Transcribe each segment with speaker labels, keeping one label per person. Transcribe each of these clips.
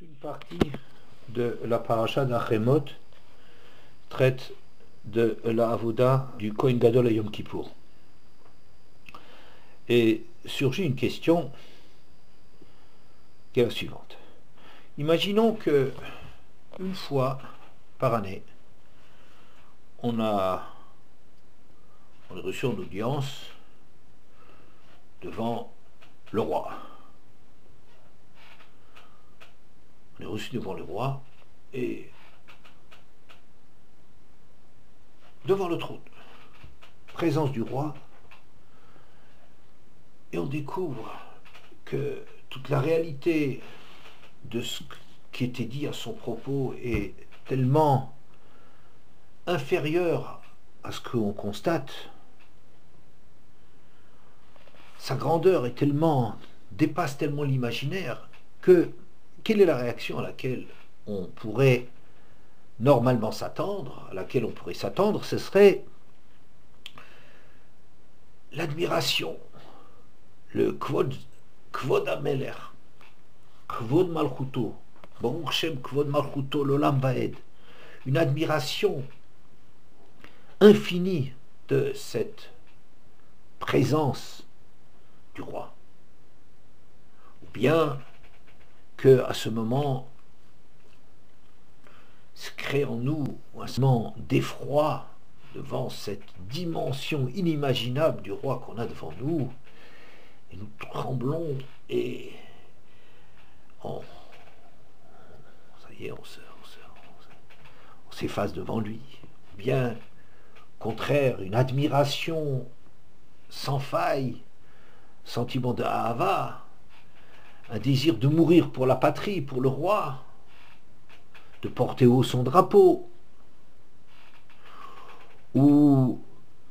Speaker 1: Une partie de la paracha d'Achemot traite de la avoda du Kohen Gadol à Yom Kippour. Et surgit une question qui est la suivante. Imaginons que une fois par année, on est reçu en audience devant le roi. On est reçu devant le roi et devant le trône, présence du roi, et on découvre que toute la réalité de ce qui était dit à son propos est tellement inférieure à ce qu'on constate. Sa grandeur est tellement, dépasse tellement l'imaginaire que quelle est la réaction à laquelle on pourrait normalement s'attendre, ce serait l'admiration, le kvod ameler, kvod malchuto, Baruch Shem kvod malchuto l'olam vaed, une admiration infinie de cette présence du roi. Ou bien que à ce moment se crée en nous un sentiment d'effroi devant cette dimension inimaginable du roi qu'on a devant nous, et nous tremblons et ça y est, on s'efface devant lui. Bien au contraire, une admiration sans faille, sentiment de ahava, un désir de mourir pour la patrie, pour le roi, de porter haut son drapeau, ou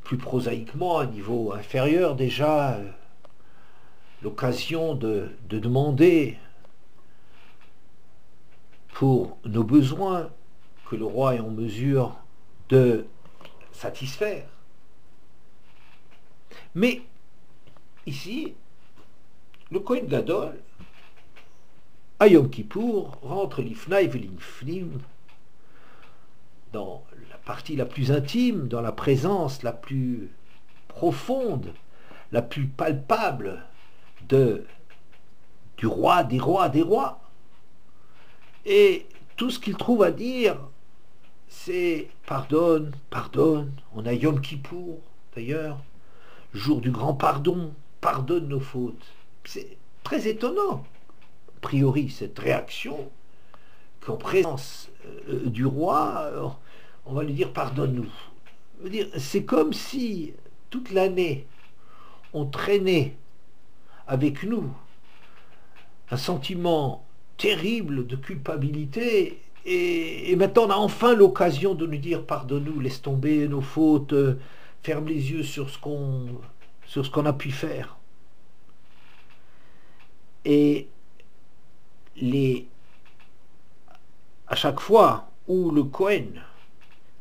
Speaker 1: plus prosaïquement, à un niveau inférieur déjà, l'occasion de demander pour nos besoins que le roi est en mesure de satisfaire. Mais ici, le Kohen Gadol, à Yom Kippour, rentre l'ifnaï v'l'ifnim dans la partie la plus intime, dans la présence la plus profonde, la plus palpable du roi, des rois, des rois. Et tout ce qu'il trouve à dire, c'est pardonne, pardonne. On a Yom Kippour, d'ailleurs, jour du grand pardon, pardonne nos fautes. C'est très étonnant, a priori, cette réaction qu'en présence du roi, on va lui dire pardonne-nous. C'est comme si toute l'année on traînait avec nous un sentiment terrible de culpabilité, et maintenant on a enfin l'occasion de nous dire pardonne-nous, laisse tomber nos fautes, ferme les yeux sur ce qu'on a pu faire. Et à chaque fois où le Kohen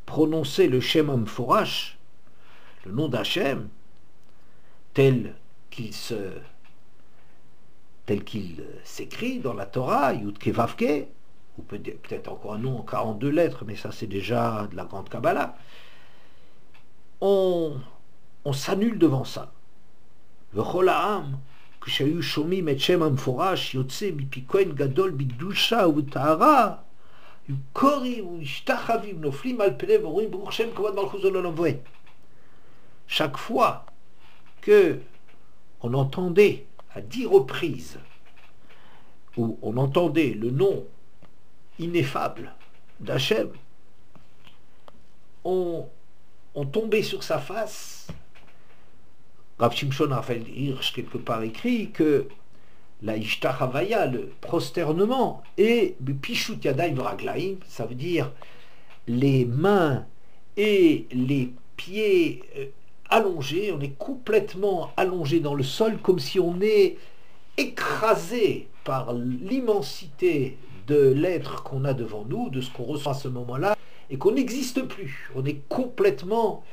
Speaker 1: prononçait le Shem Amforash, le nom d'Hachem, tel qu'il s'écrit dans la Torah, Yud Ke Vav Ke, ou peut-être encore un nom en 42 lettres, mais ça c'est déjà de la grande Kabbalah, on s'annule devant ça. V'chol ha'am כשהיו שומעים את שם המפורש יוצא מפי כהן גדול בקדושה ובטהרה, היו קוראים ומשתחווים, נופלים על פניהם ואומרים ברוך שם כבוד מלכותו לעולם ועד. Chaque fois que on entendait à 10 reprises, où on entendait le nom ineffable d'Hachem, on tombait sur sa face. Rav Shimshon Raphaël Hirsch, quelque part, écrit que la Ishtachavaya, le prosternement, et Pishut Yadayim Raglaim, ça veut dire les mains et les pieds allongés, on est complètement allongé dans le sol, comme si on est écrasé par l'immensité de l'être qu'on a devant nous, de ce qu'on ressent à ce moment-là, et qu'on n'existe plus. On est complètement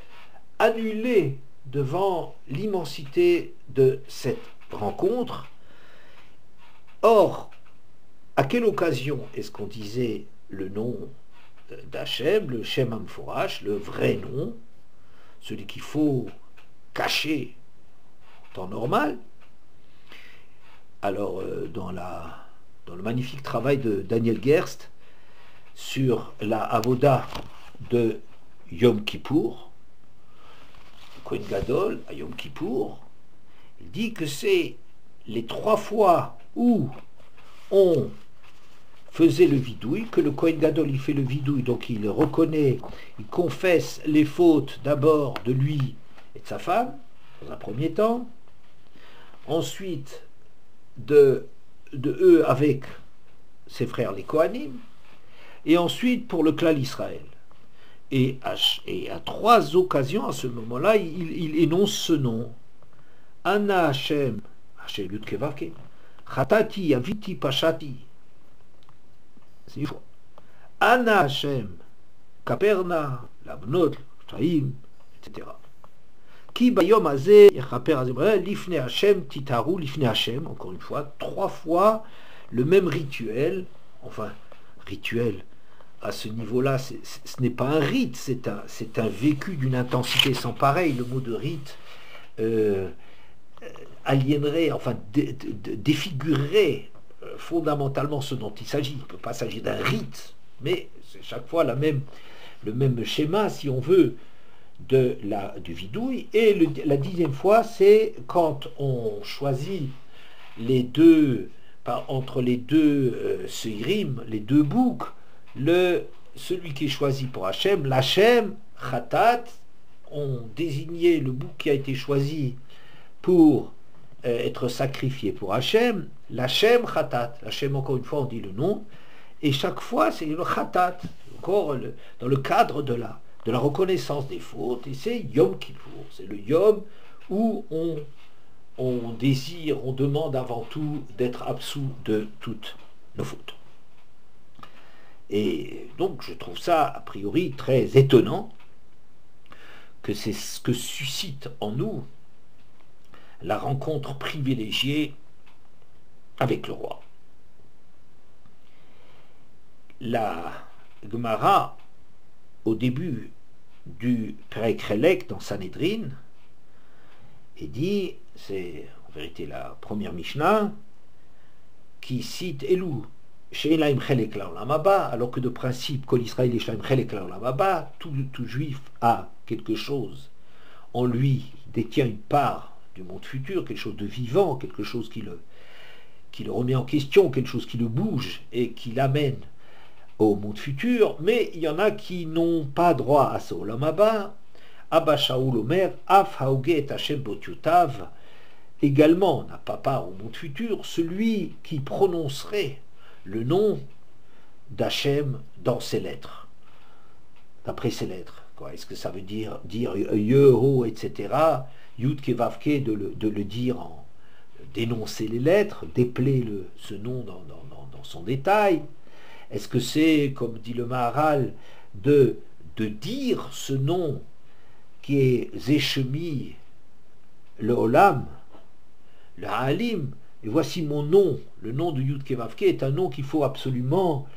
Speaker 1: annulé devant l'immensité de cette rencontre. Or, À quelle occasion est-ce qu'on disait le nom d'Hachem, le Shem Amforash, le vrai nom, celui qu'il faut cacher en temps normal? Alors, dans le magnifique travail de Daniel Gerst sur la Avoda de Yom Kippour, Kohen Gadol à Yom Kippour, il dit que c'est les 3 fois où on faisait le vidouille, que le Kohen Gadol il fait le vidouille, donc il reconnaît, il confesse les fautes d'abord de lui et de sa femme, dans un premier temps, ensuite de eux avec ses frères les Kohanim, et ensuite pour le clan Israël. Et à 3 occasions, à ce moment-là, il énonce ce nom. Anna Hashem, Hashem Yudkevake, Chatati, Aviti, Pashati. C'est une fois. Anna Hashem, Kaperna, Labnot, Chaim, etc. Ki bayom azeh, Yechaper azeh, Lifne Hashem, Titaru, Lifne Hashem, encore une fois, 3 fois le même rituel, enfin, rituel, à ce niveau-là, ce n'est pas un rite, c'est un vécu d'une intensité sans pareil. Le mot de rite aliénerait, enfin défigurerait fondamentalement ce dont il s'agit. Il ne peut pas s'agir d'un rite, mais c'est chaque fois le même schéma, si on veut, du vidouille. Et la 10e fois, c'est quand on choisit les deux, entre les deux seirim, les 2 boucs, celui qui est choisi pour Hachem, l'Hachem, Khatat, on désignait le bouc qui a été choisi pour être sacrifié pour Hachem, l'Hachem, Khatat. Hachem, encore une fois, on dit le nom, et chaque fois, c'est le Khatat, encore dans le cadre de la reconnaissance des fautes, et c'est Yom Kippour, c'est le Yom où on désire, on demande avant tout d'être absous de toutes nos fautes. Et donc je trouve ça a priori très étonnant que c'est ce que suscite en nous la rencontre privilégiée avec le roi. La Gemara, au début du Perek Relek dans Sanhedrin, est dit, c'est en vérité la première Mishnah, qui cite Elou, alors que de principe, Kol Israël tout juif a quelque chose en lui, détient une part du monde futur, quelque chose de vivant, quelque chose qui le remet en question, quelque chose qui le bouge et qui l'amène au monde futur, mais il y en a qui n'ont pas droit à ça. Olam haba, Abba Shaul Omer, Af Haoge et Hashem Botiotav, également n'a pas part au monde futur, celui qui prononcerait le nom d'Hachem dans ses lettres, d'après ses lettres. Est-ce que ça veut dire Yeho, etc., Yud Kevavke, de le dire d'énoncer les lettres, d'épeler ce nom dans son détail? Est-ce que c'est, comme dit le Maharal, de dire ce nom qui est Zeshemi, le Olam, le Haalim, et voici mon nom, le nom de Yud Kevavke est un nom qu'il faut absolument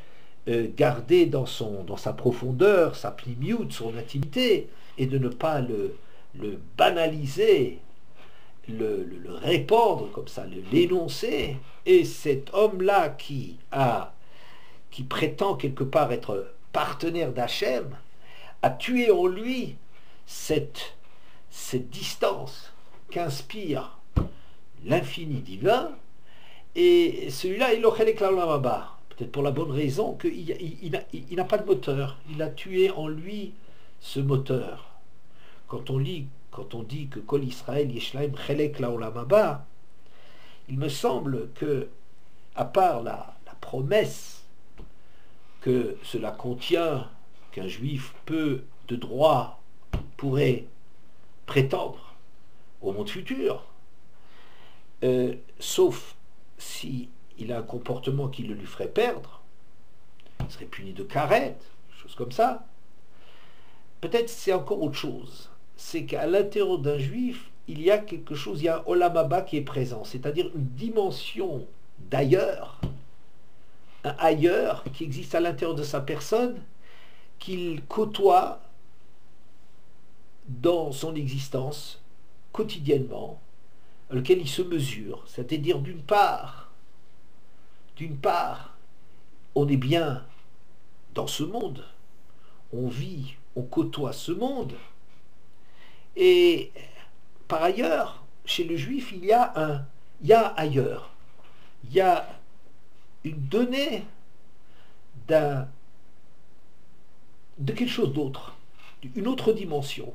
Speaker 1: garder dans sa profondeur, sa pnimiut, son intimité, et de ne pas le banaliser, le répandre comme ça, l'énoncer. Et cet homme-là qui prétend quelque part être partenaire d'Hachem, a tué en lui cette distance qu'inspire l'infini divin, et celui-là, il l'aurait peut-être pour la bonne raison qu'il n'a pas de moteur. Il a tué en lui ce moteur. Quand on dit que Kol Israël Yeshlaim Chelek Laolam Haba, il me semble que, à part la promesse que cela contient, qu'un juif peut de droit pourrait prétendre au monde futur, sauf si il a un comportement qui le lui ferait perdre, il serait puni de carette, chose comme ça. Peut-être c'est encore autre chose, c'est qu'à l'intérieur d'un juif, il y a quelque chose, il y a un Olam Haba qui est présent, c'est-à-dire une dimension d'ailleurs un ailleurs qui existe à l'intérieur de sa personne, qu'il côtoie dans son existence quotidiennement, lequel il se mesure. C'est-à-dire d'une part, on est bien dans ce monde, on vit, on côtoie ce monde, et par ailleurs, chez le juif, il y a ailleurs, il y a une donnée de quelque chose d'autre, une autre dimension.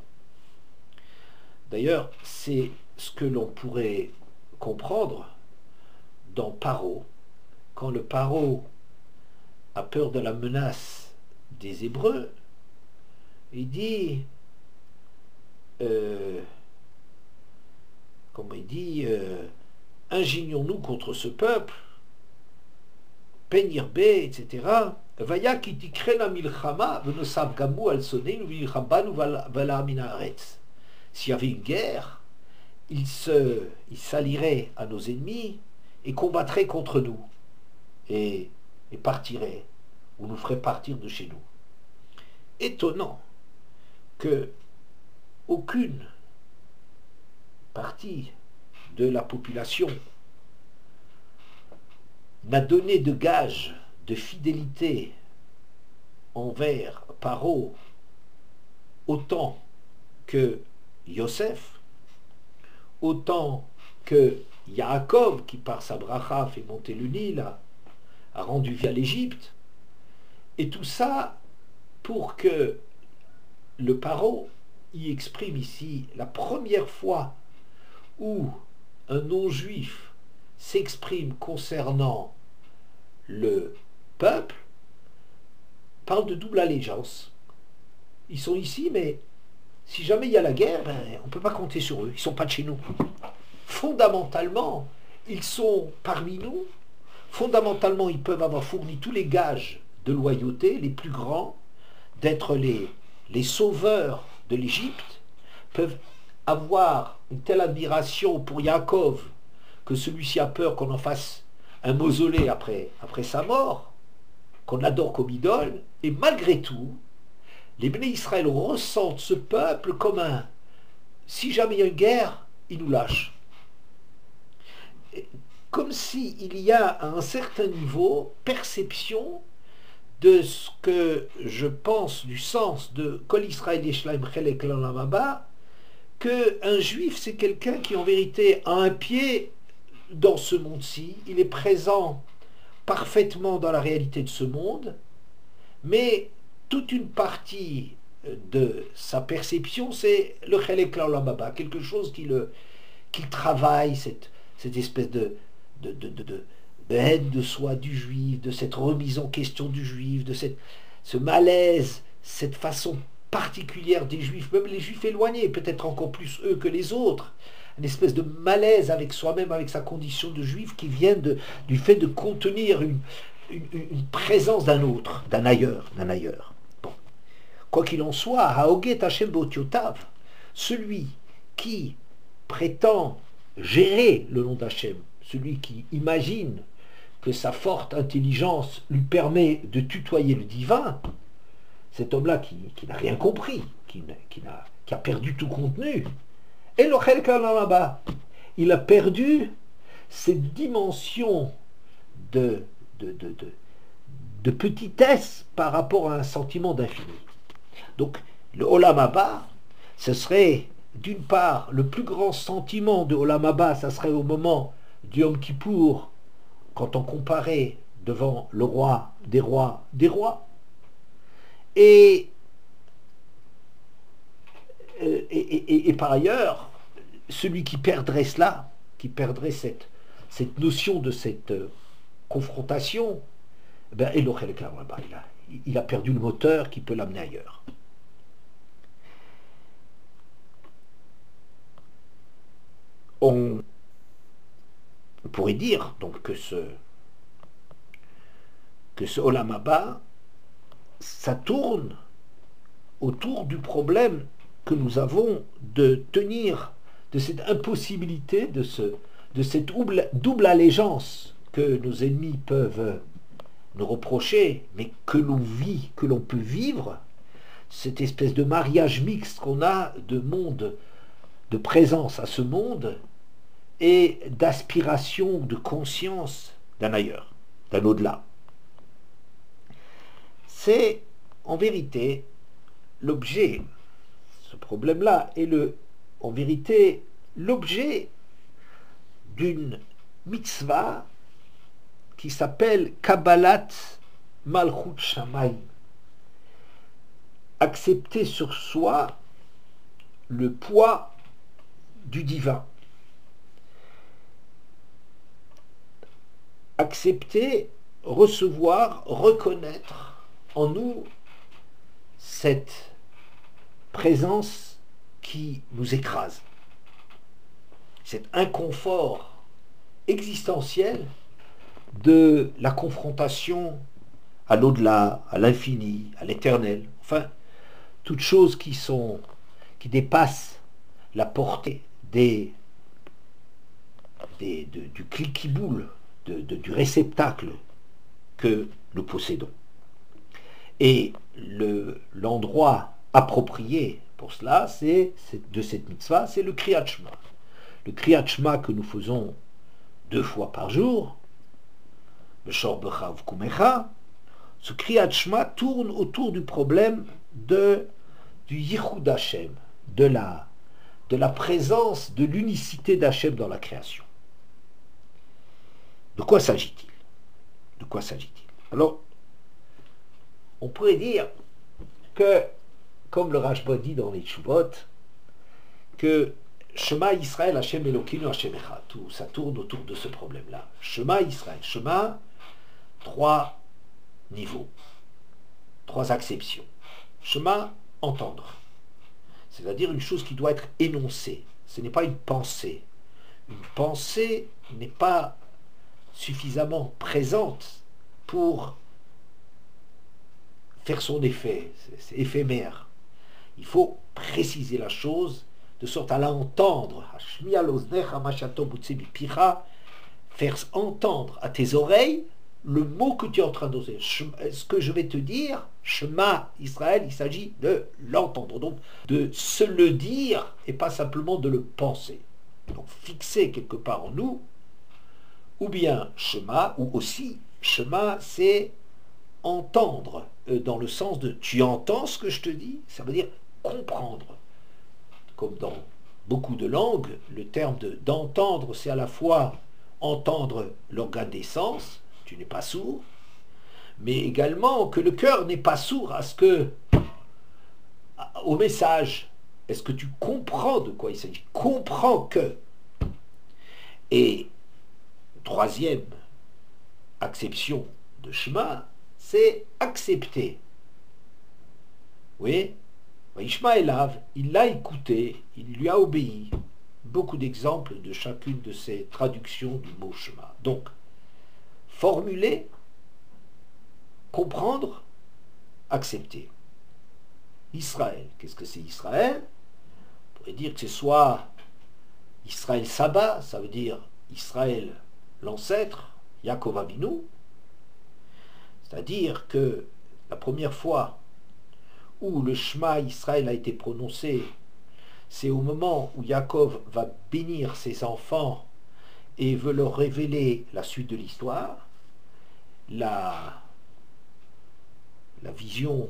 Speaker 1: D'ailleurs, c'est ce que l'on pourrait comprendre dans Paro, quand le Paro a peur de la menace des Hébreux, il dit, ingénions-nous contre ce peuple, Penirbe, etc. Vaya qui tikre la milchama, venosav gamu al soneinu vilchabanu vala minaretz. S'il y avait une guerre, il s'allierait à nos ennemis et combattrait contre nous et partirait, ou nous ferait partir de chez nous. Étonnant que aucune partie de la population n'a donné de gage de fidélité envers Paro autant que Yosef, autant que Yaakov, qui par sa bracha fait monter le Nil, a rendu vie à l'Égypte, et tout ça pour que le Paro y exprime ici la première fois où un non-juif s'exprime concernant le peuple, parle de double allégeance. Ils sont ici, mais si jamais il y a la guerre, on ne peut pas compter sur eux, ils ne sont pas de chez nous. Fondamentalement, ils sont parmi nous, fondamentalement, ils peuvent avoir fourni tous les gages de loyauté, les plus grands, d'être les sauveurs de l'Égypte, peuvent avoir une telle admiration pour Yaakov, que celui-ci a peur qu'on en fasse un mausolée après sa mort, qu'on l'adore comme idole, et malgré tout, les Béné Israël ressentent ce peuple comme si jamais il y a une guerre, ils nous lâchent. Comme s'il y a à un certain niveau perception de ce que je pense du sens de Kol Israël Yeshlaim Chelek L'Olam Haba, qu'un juif c'est quelqu'un qui en vérité a un pied dans ce monde-ci, il est présent parfaitement dans la réalité de ce monde, mais toute une partie de sa perception, c'est le Chelek L'Olam Haba, quelque chose qui travaille, cette espèce de haine de soi du juif, de cette remise en question du juif, de ce malaise, cette façon particulière des juifs, même les juifs éloignés, peut-être encore plus eux que les autres, une espèce de malaise avec soi-même, avec sa condition de juif qui vient du fait de contenir une présence d'un autre, d'un ailleurs. Bon. Quoi qu'il en soit, Haoget Hashem Botiotav, celui qui prétend gérer le nom d'Hachem, celui qui imagine que sa forte intelligence lui permet de tutoyer le divin, cet homme-là qui n'a rien compris, qui a perdu tout contenu, et le Chelek L'Olam Haba, il a perdu cette dimension de petitesse par rapport à un sentiment d'infini. Donc le Olam Haba, ce serait d'une part le plus grand sentiment de Olam Haba, ça serait au moment du Yom Kippour, quand on comparait devant le roi des rois, et par ailleurs, celui qui perdrait cela, qui perdrait cette notion de cette confrontation, il a perdu le moteur qui peut l'amener ailleurs. On pourrait dire donc que ce Olam Haba, ça tourne autour du problème que nous avons de tenir, de cette impossibilité, de cette double allégeance que nos ennemis peuvent nous reprocher, mais que l'on vit, que l'on peut vivre, cette espèce de mariage mixte qu'on a de monde, de présence à ce monde et d'aspiration, de conscience d'un ailleurs, d'un au-delà. C'est en vérité l'objet, ce problème-là est en vérité l'objet d'une mitzvah qui s'appelle Kabbalat Malchut Shamayim. Accepter sur soi le poids du divin. Accepter, recevoir, reconnaître en nous cette présence qui nous écrase, cet inconfort existentiel de la confrontation à l'au-delà, à l'infini, à l'éternel, enfin, toutes choses qui dépassent la portée du cliquis-boule, du réceptacle que nous possédons. Et l'endroit approprié pour cela, de cette mitzvah, c'est le Kriyat Shema. Le Kriyat Shema que nous faisons 2 fois par jour, B'shor Becha V'kumecha, ce Kriyat Shema tourne autour du problème du Yichud Hashem, de la présence, de l'unicité d'Hashem dans la création. De quoi s'agit-il? De quoi s'agit-il? Alors, on pourrait dire que, comme le Rashba dit dans les Tshuvot, que Shema Israël, Hashem Elokeinu, Hashem Echad, tout ça tourne autour de ce problème-là. Shema Israël, Shema, 3 niveaux, 3 acceptions. Shema, entendre. C'est-à-dire une chose qui doit être énoncée. Ce n'est pas une pensée. Une pensée n'est pas suffisamment présente pour faire son effet. C'est éphémère. Il faut préciser la chose de sorte à la entendre. Faire entendre à tes oreilles le mot que tu es en train d'oser. Ce que je vais te dire, Shema Israël, il s'agit de l'entendre, donc de se le dire et pas simplement de le penser. Donc fixer quelque part en nous, ou bien Shema, ou aussi Shema, c'est entendre, dans le sens de tu entends ce que je te dis, ça veut dire comprendre. Comme dans beaucoup de langues, le terme d'entendre, c'est à la fois entendre l'organe des sens, tu n'es pas sourd, mais également que le cœur n'est pas sourd au message. Est-ce que tu comprends de quoi il s'agit? Comprends que. Et troisième acception de Shema, c'est accepter. Oui, Ishma Elav, il l'a écouté, il lui a obéi. Beaucoup d'exemples de chacune de ces traductions du mot Shema. Donc, formuler, comprendre, accepter. Israël, qu'est-ce que c'est Israël? On pourrait dire que c'est soit Israël Saba, ça veut dire Israël l'ancêtre, Yaakov Avinu, c'est-à-dire que la première fois où le Shema Israël a été prononcé, c'est au moment où Yaakov va bénir ses enfants et veut leur révéler la suite de l'histoire. La vision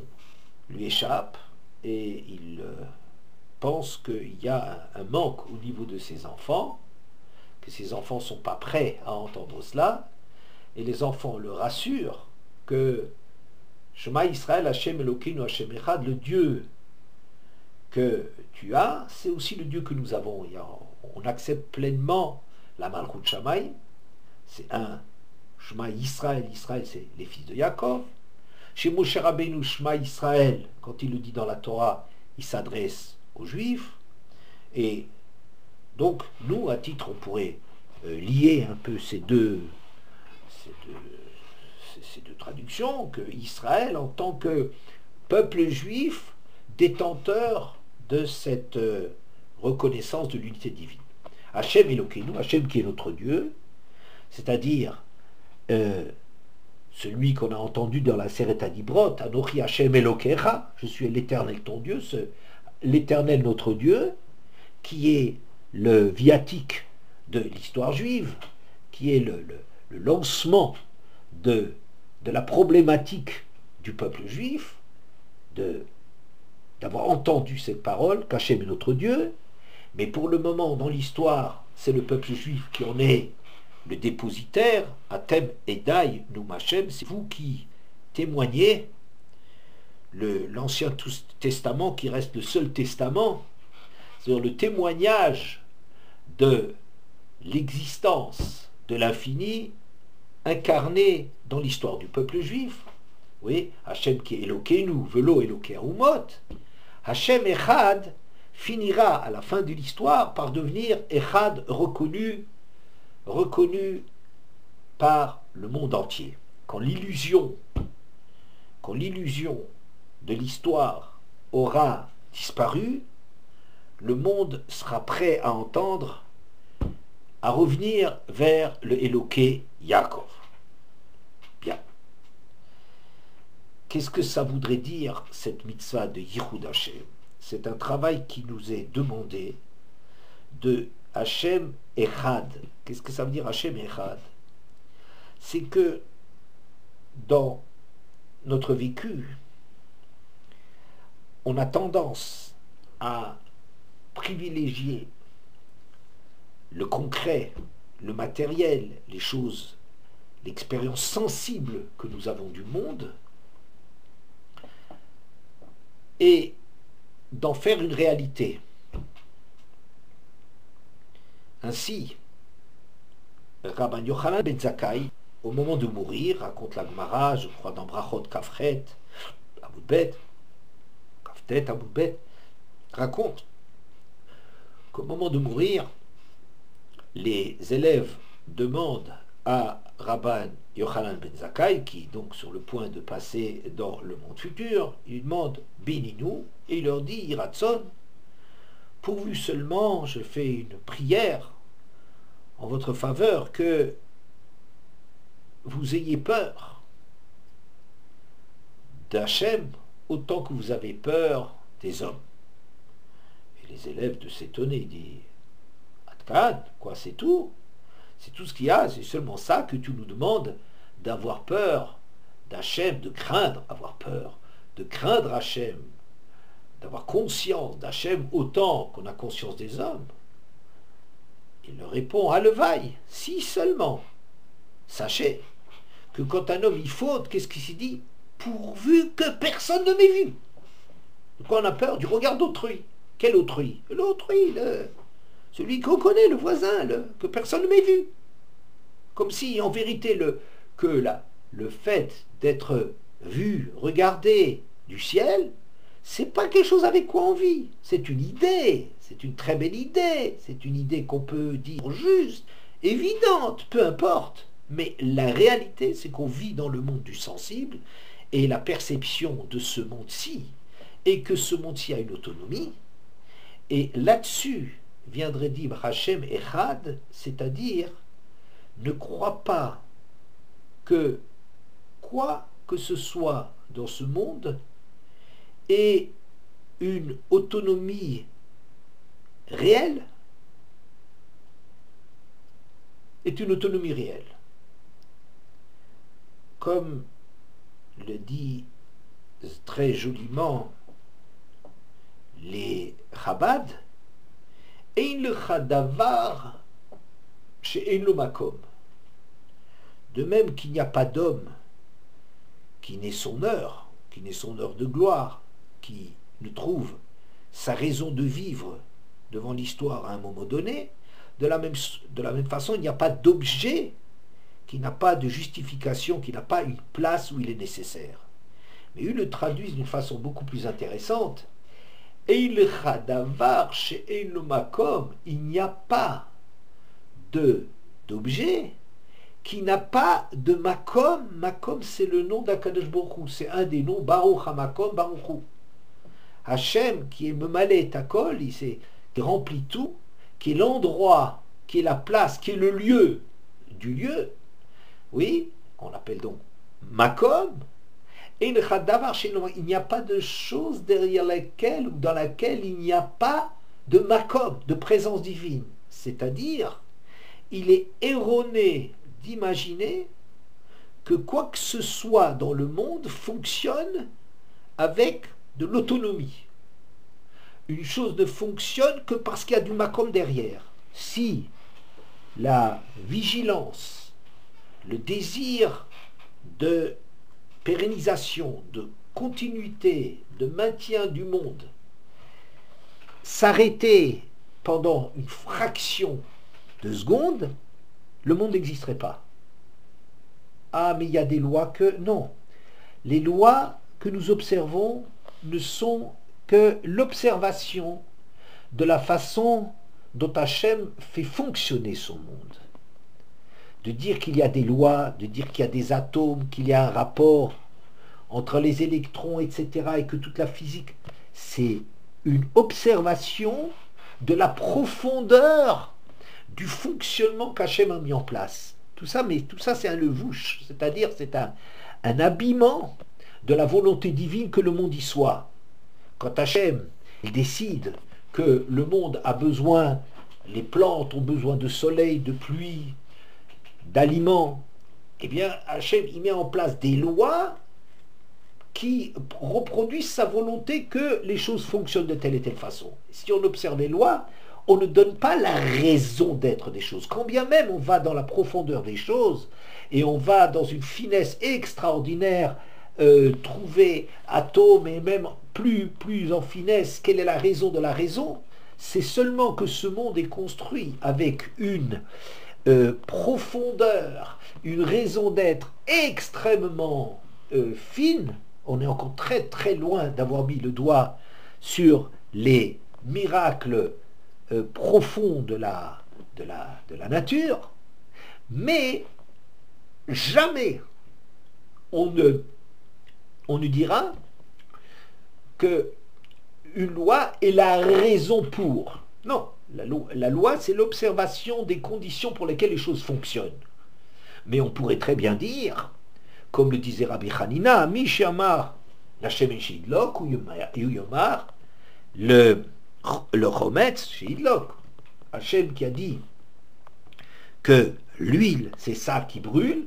Speaker 1: lui échappe et il pense qu'il y a un manque au niveau de ses enfants, que ses enfants ne sont pas prêts à entendre cela, et les enfants le rassurent que Shema Israël, Hashem Elokeinu, Hashem Echad, le Dieu que tu as, c'est aussi le Dieu que nous avons. On accepte pleinement la Malchut Shamayim, c'est un Shema Israël, Israël c'est les fils de Yaakov. Chez Moshe Rabbeinu, Shema Israël, quand il le dit dans la Torah, il s'adresse aux Juifs. Et donc, nous, à titre, on pourrait lier un peu ces deux traductions, que Israël, en tant que peuple juif, détenteur de cette reconnaissance de l'unité divine. Hashem Elokeinu, Hashem qui est notre Dieu, c'est-à-dire celui qu'on a entendu dans la Seret Adibrot, Anochi Hashem Elokecha, je suis l'Éternel ton Dieu, l'Éternel notre Dieu, qui est le viatique de l'histoire juive, qui est le lancement de la problématique du peuple juif, d'avoir entendu cette parole, qu'Hachem est notre Dieu, mais pour le moment, dans l'histoire, c'est le peuple juif qui en est le dépositaire. Atem Edai Numachem, c'est vous qui témoignez l'Ancien Testament qui reste le seul testament, c'est-à-dire le témoignage de l'existence de l'infini incarné dans l'histoire du peuple juif. Oui, Hachem qui est Elokeinu, Velo Eloker Umot. Hachem Echad finira à la fin de l'histoire par devenir Echad reconnu par le monde entier. Quand l'illusion de l'histoire aura disparu, le monde sera prêt à entendre, à revenir vers le Eloké Yaakov. Bien. Qu'est-ce que ça voudrait dire, cette mitzvah de Yichud Hashem? C'est un travail qui nous est demandé de Hashem Echad. Qu'est-ce que ça veut dire Hashem Echad? C'est que dans notre vécu, on a tendance à privilégier le concret, le matériel, les choses, l'expérience sensible que nous avons du monde, et d'en faire une réalité. Ainsi, Rabban Yochanan ben Zakkai, au moment de mourir, raconte la Gemara, je crois dans Brachot Kafret, Aboudbet, Kaftet, Aboudbet, raconte qu'au moment de mourir, les élèves demandent à Rabban Yochanan ben Zakkai, qui est donc sur le point de passer dans le monde futur, il demande Bénis-nous, et il leur dit Iratson, pourvu seulement je fais une prière en votre faveur que vous ayez peur d'Hachem autant que vous avez peur des hommes. Et les élèves de s'étonner, ils disent Adkan, quoi, c'est tout ce qu'il y a, c'est seulement ça que tu nous demandes, d'avoir peur d'Hachem, de craindre, avoir peur, de craindre Hachem, d'avoir conscience d'Hachem autant qu'on a conscience des hommes. Il leur répond, Halevaï, si seulement, sachez que quand un homme il faute, qu'est-ce qu'il s'y dit? Pourvu que personne ne m'ait vu. De quoi on a peur? Du regard d'autrui. Quel autrui? L'autrui, celui qu'on connaît, le voisin, que personne ne m'ait vu. Comme si, en vérité, le fait d'être vu, regardé du ciel, c'est pas quelque chose avec quoi on vit. C'est une idée, c'est une très belle idée, c'est une idée qu'on peut dire juste, évidente, peu importe. Mais la réalité, c'est qu'on vit dans le monde du sensible, et la perception de ce monde-ci, et que ce monde-ci a une autonomie, et là-dessus viendrait dire Hachem Echad, c'est-à-dire ne crois pas que quoi que ce soit dans ce monde ait une autonomie réelle, est une autonomie réelle. Comme le dit très joliment les Chabad, Ein lecha davar she'ein lo makom. De même qu'il n'y a pas d'homme qui n'ait son heure de gloire, qui ne trouve sa raison de vivre devant l'histoire à un moment donné, de la même façon, il n'y a pas d'objet qui n'a pas de justification, qui n'a pas une place où il est nécessaire. Mais ils le traduisent d'une façon beaucoup plus intéressante. Il n'y a pas d'objet qui n'a pas de makom. Makom, c'est le nom d'Akadosh Baruch Hu, c'est un des noms, Baruch HaMakom, Baruch Hu. Hachem, qui est Memalé Takol, il remplit tout, qui est l'endroit, qui est la place, qui est le lieu du lieu, oui, qu'on appelle donc Makom, il n'y a pas de chose derrière laquelle ou dans laquelle il n'y a pas de Makom, de présence divine. C'est-à-dire, il est erroné d'imaginer que quoi que ce soit dans le monde fonctionne avec de l'autonomie. Une chose ne fonctionne que parce qu'il y a du Makom derrière. Si la vigilance, le désir de pérennisation, de continuité, de maintien du monde s'arrêtait pendant une fraction de seconde, le monde n'existerait pas. Ah, mais il y a des lois que... Non. Les lois que nous observons ne sont que l'observation de la façon dont Hachem fait fonctionner son monde. De dire qu'il y a des lois, de dire qu'il y a des atomes, qu'il y a un rapport entre les électrons, etc., et que toute la physique, c'est une observation de la profondeur du fonctionnement qu'Hachem a mis en place. Tout ça, mais tout ça, c'est un levouche, c'est-à-dire c'est un habillement de la volonté divine que le monde y soit. Quand Hachem il décide que le monde a besoin, les plantes ont besoin de soleil, de pluie, d'aliments, eh bien Hachem il met en place des lois qui reproduisent sa volonté que les choses fonctionnent de telle et telle façon. Si on observe les lois, on ne donne pas la raison d'être des choses. Quand bien même on va dans la profondeur des choses et on va dans une finesse extraordinaire trouver atomes et même plus en finesse quelle est la raison de la raison, c'est seulement que ce monde est construit avec une profondeur, une raison d'être extrêmement fine. On est encore très très loin d'avoir mis le doigt sur les miracles profonds de la nature, mais jamais on ne dira que une loi est la raison pour. Non, la loi c'est l'observation des conditions pour lesquelles les choses fonctionnent. Mais on pourrait très bien dire, comme le disait Rabbi Hanina, Mishamar, la Shemen Shidlok, ou Yomar, le Chometz Shidlok. Hachem qui a dit que l'huile, c'est ça qui brûle,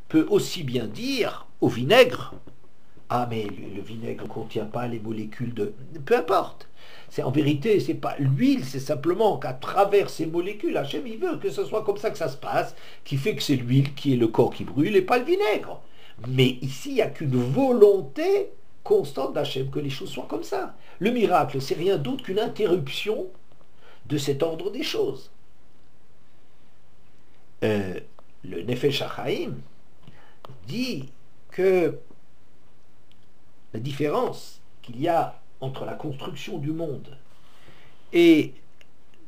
Speaker 1: peut aussi bien dire au vinaigre, ah mais le vinaigre ne contient pas les molécules de... Peu importe. C'est en vérité, c'est pas l'huile, c'est simplement qu'à travers ces molécules, Hachem il veut que ce soit comme ça que ça se passe, qui fait que c'est l'huile qui est le corps qui brûle et pas le vinaigre. Mais ici, il n'y a qu'une volonté constante d'Hachem que les choses soient comme ça. Le miracle, c'est rien d'autre qu'une interruption de cet ordre des choses. Le Nefesh HaChaim dit que la différence qu'il y a entre la construction du monde et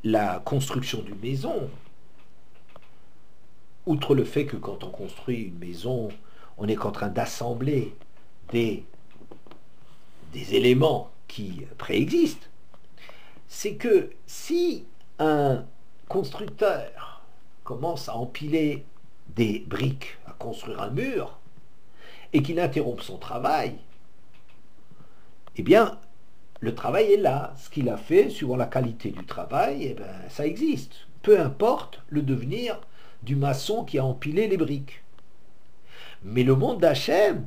Speaker 1: la construction d'une maison, outre le fait que quand on construit une maison, on est en train d'assembler des éléments qui préexistent, c'est que si un constructeur commence à empiler des briques, à construire un mur, et qu'il interrompt son travail, eh bien, le travail est là. Ce qu'il a fait, suivant la qualité du travail, eh bien, ça existe. Peu importe le devenir du maçon qui a empilé les briques. Mais le monde d'Hachem,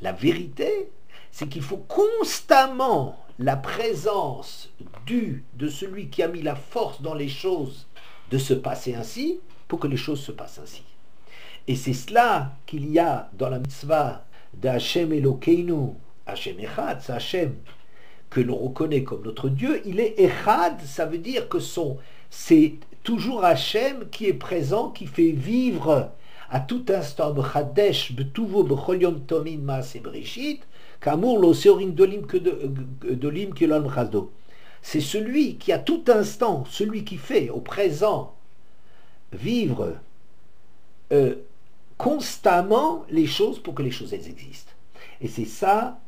Speaker 1: la vérité, c'est qu'il faut constamment la présence de celui qui a mis la force dans les choses de se passer ainsi, pour que les choses se passent ainsi. Et c'est cela qu'il y a dans la mitzvah d'Hachem Elokeinu, Hachem Echad, c'est Hachem que l'on reconnaît comme notre Dieu, il est Echad, ça veut dire que c'est toujours Hachem qui est présent, qui fait vivre à tout instant, B'chadesh, B'tuvo, B'chol yom tomin, Maaseh Bereshit, Kamour, l'Oseorim dolim que dolim kilon chazdo. C'est celui qui à tout instant, celui qui fait au présent vivre constamment les choses pour que les choses elles existent. Et c'est ça,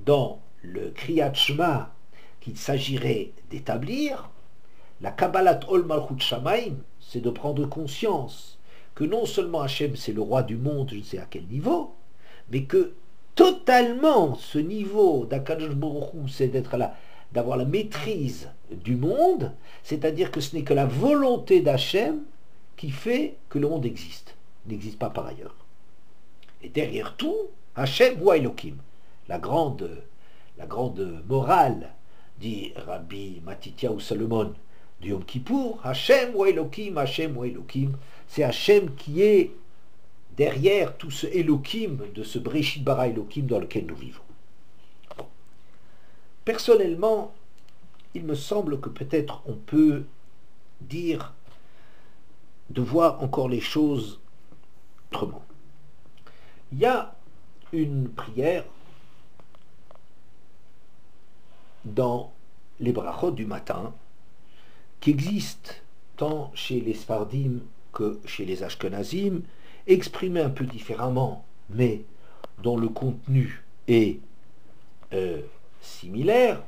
Speaker 1: dans le Kriyat Shema qu'il s'agirait d'établir, la Kabbalat Ol Malchut Shamayim, c'est de prendre conscience que non seulement Hachem c'est le roi du monde, je ne sais à quel niveau, mais que totalement ce niveau d'Akadosh Baruch Hu, c'est d'être là, d'avoir la maîtrise du monde, c'est-à-dire que ce n'est que la volonté d'Hachem qui fait que le monde existe, n'existe pas par ailleurs. Et derrière tout, Hachem ou Elohim, la grande morale, dit Rabbi Matityahu Salomon du Yom Kippour, Hachem ou Elohim, c'est Hachem qui est derrière tout ce Elohim, de ce Breshit bara Elohim dans lequel nous vivons. Bon. Personnellement, il me semble que peut-être on peut dire, de voir encore les choses autrement. Il y a une prière dans les brachot du matin qui existe tant chez les Sfardim que chez les Ashkenazim, exprimée un peu différemment, mais dont le contenu est similaire.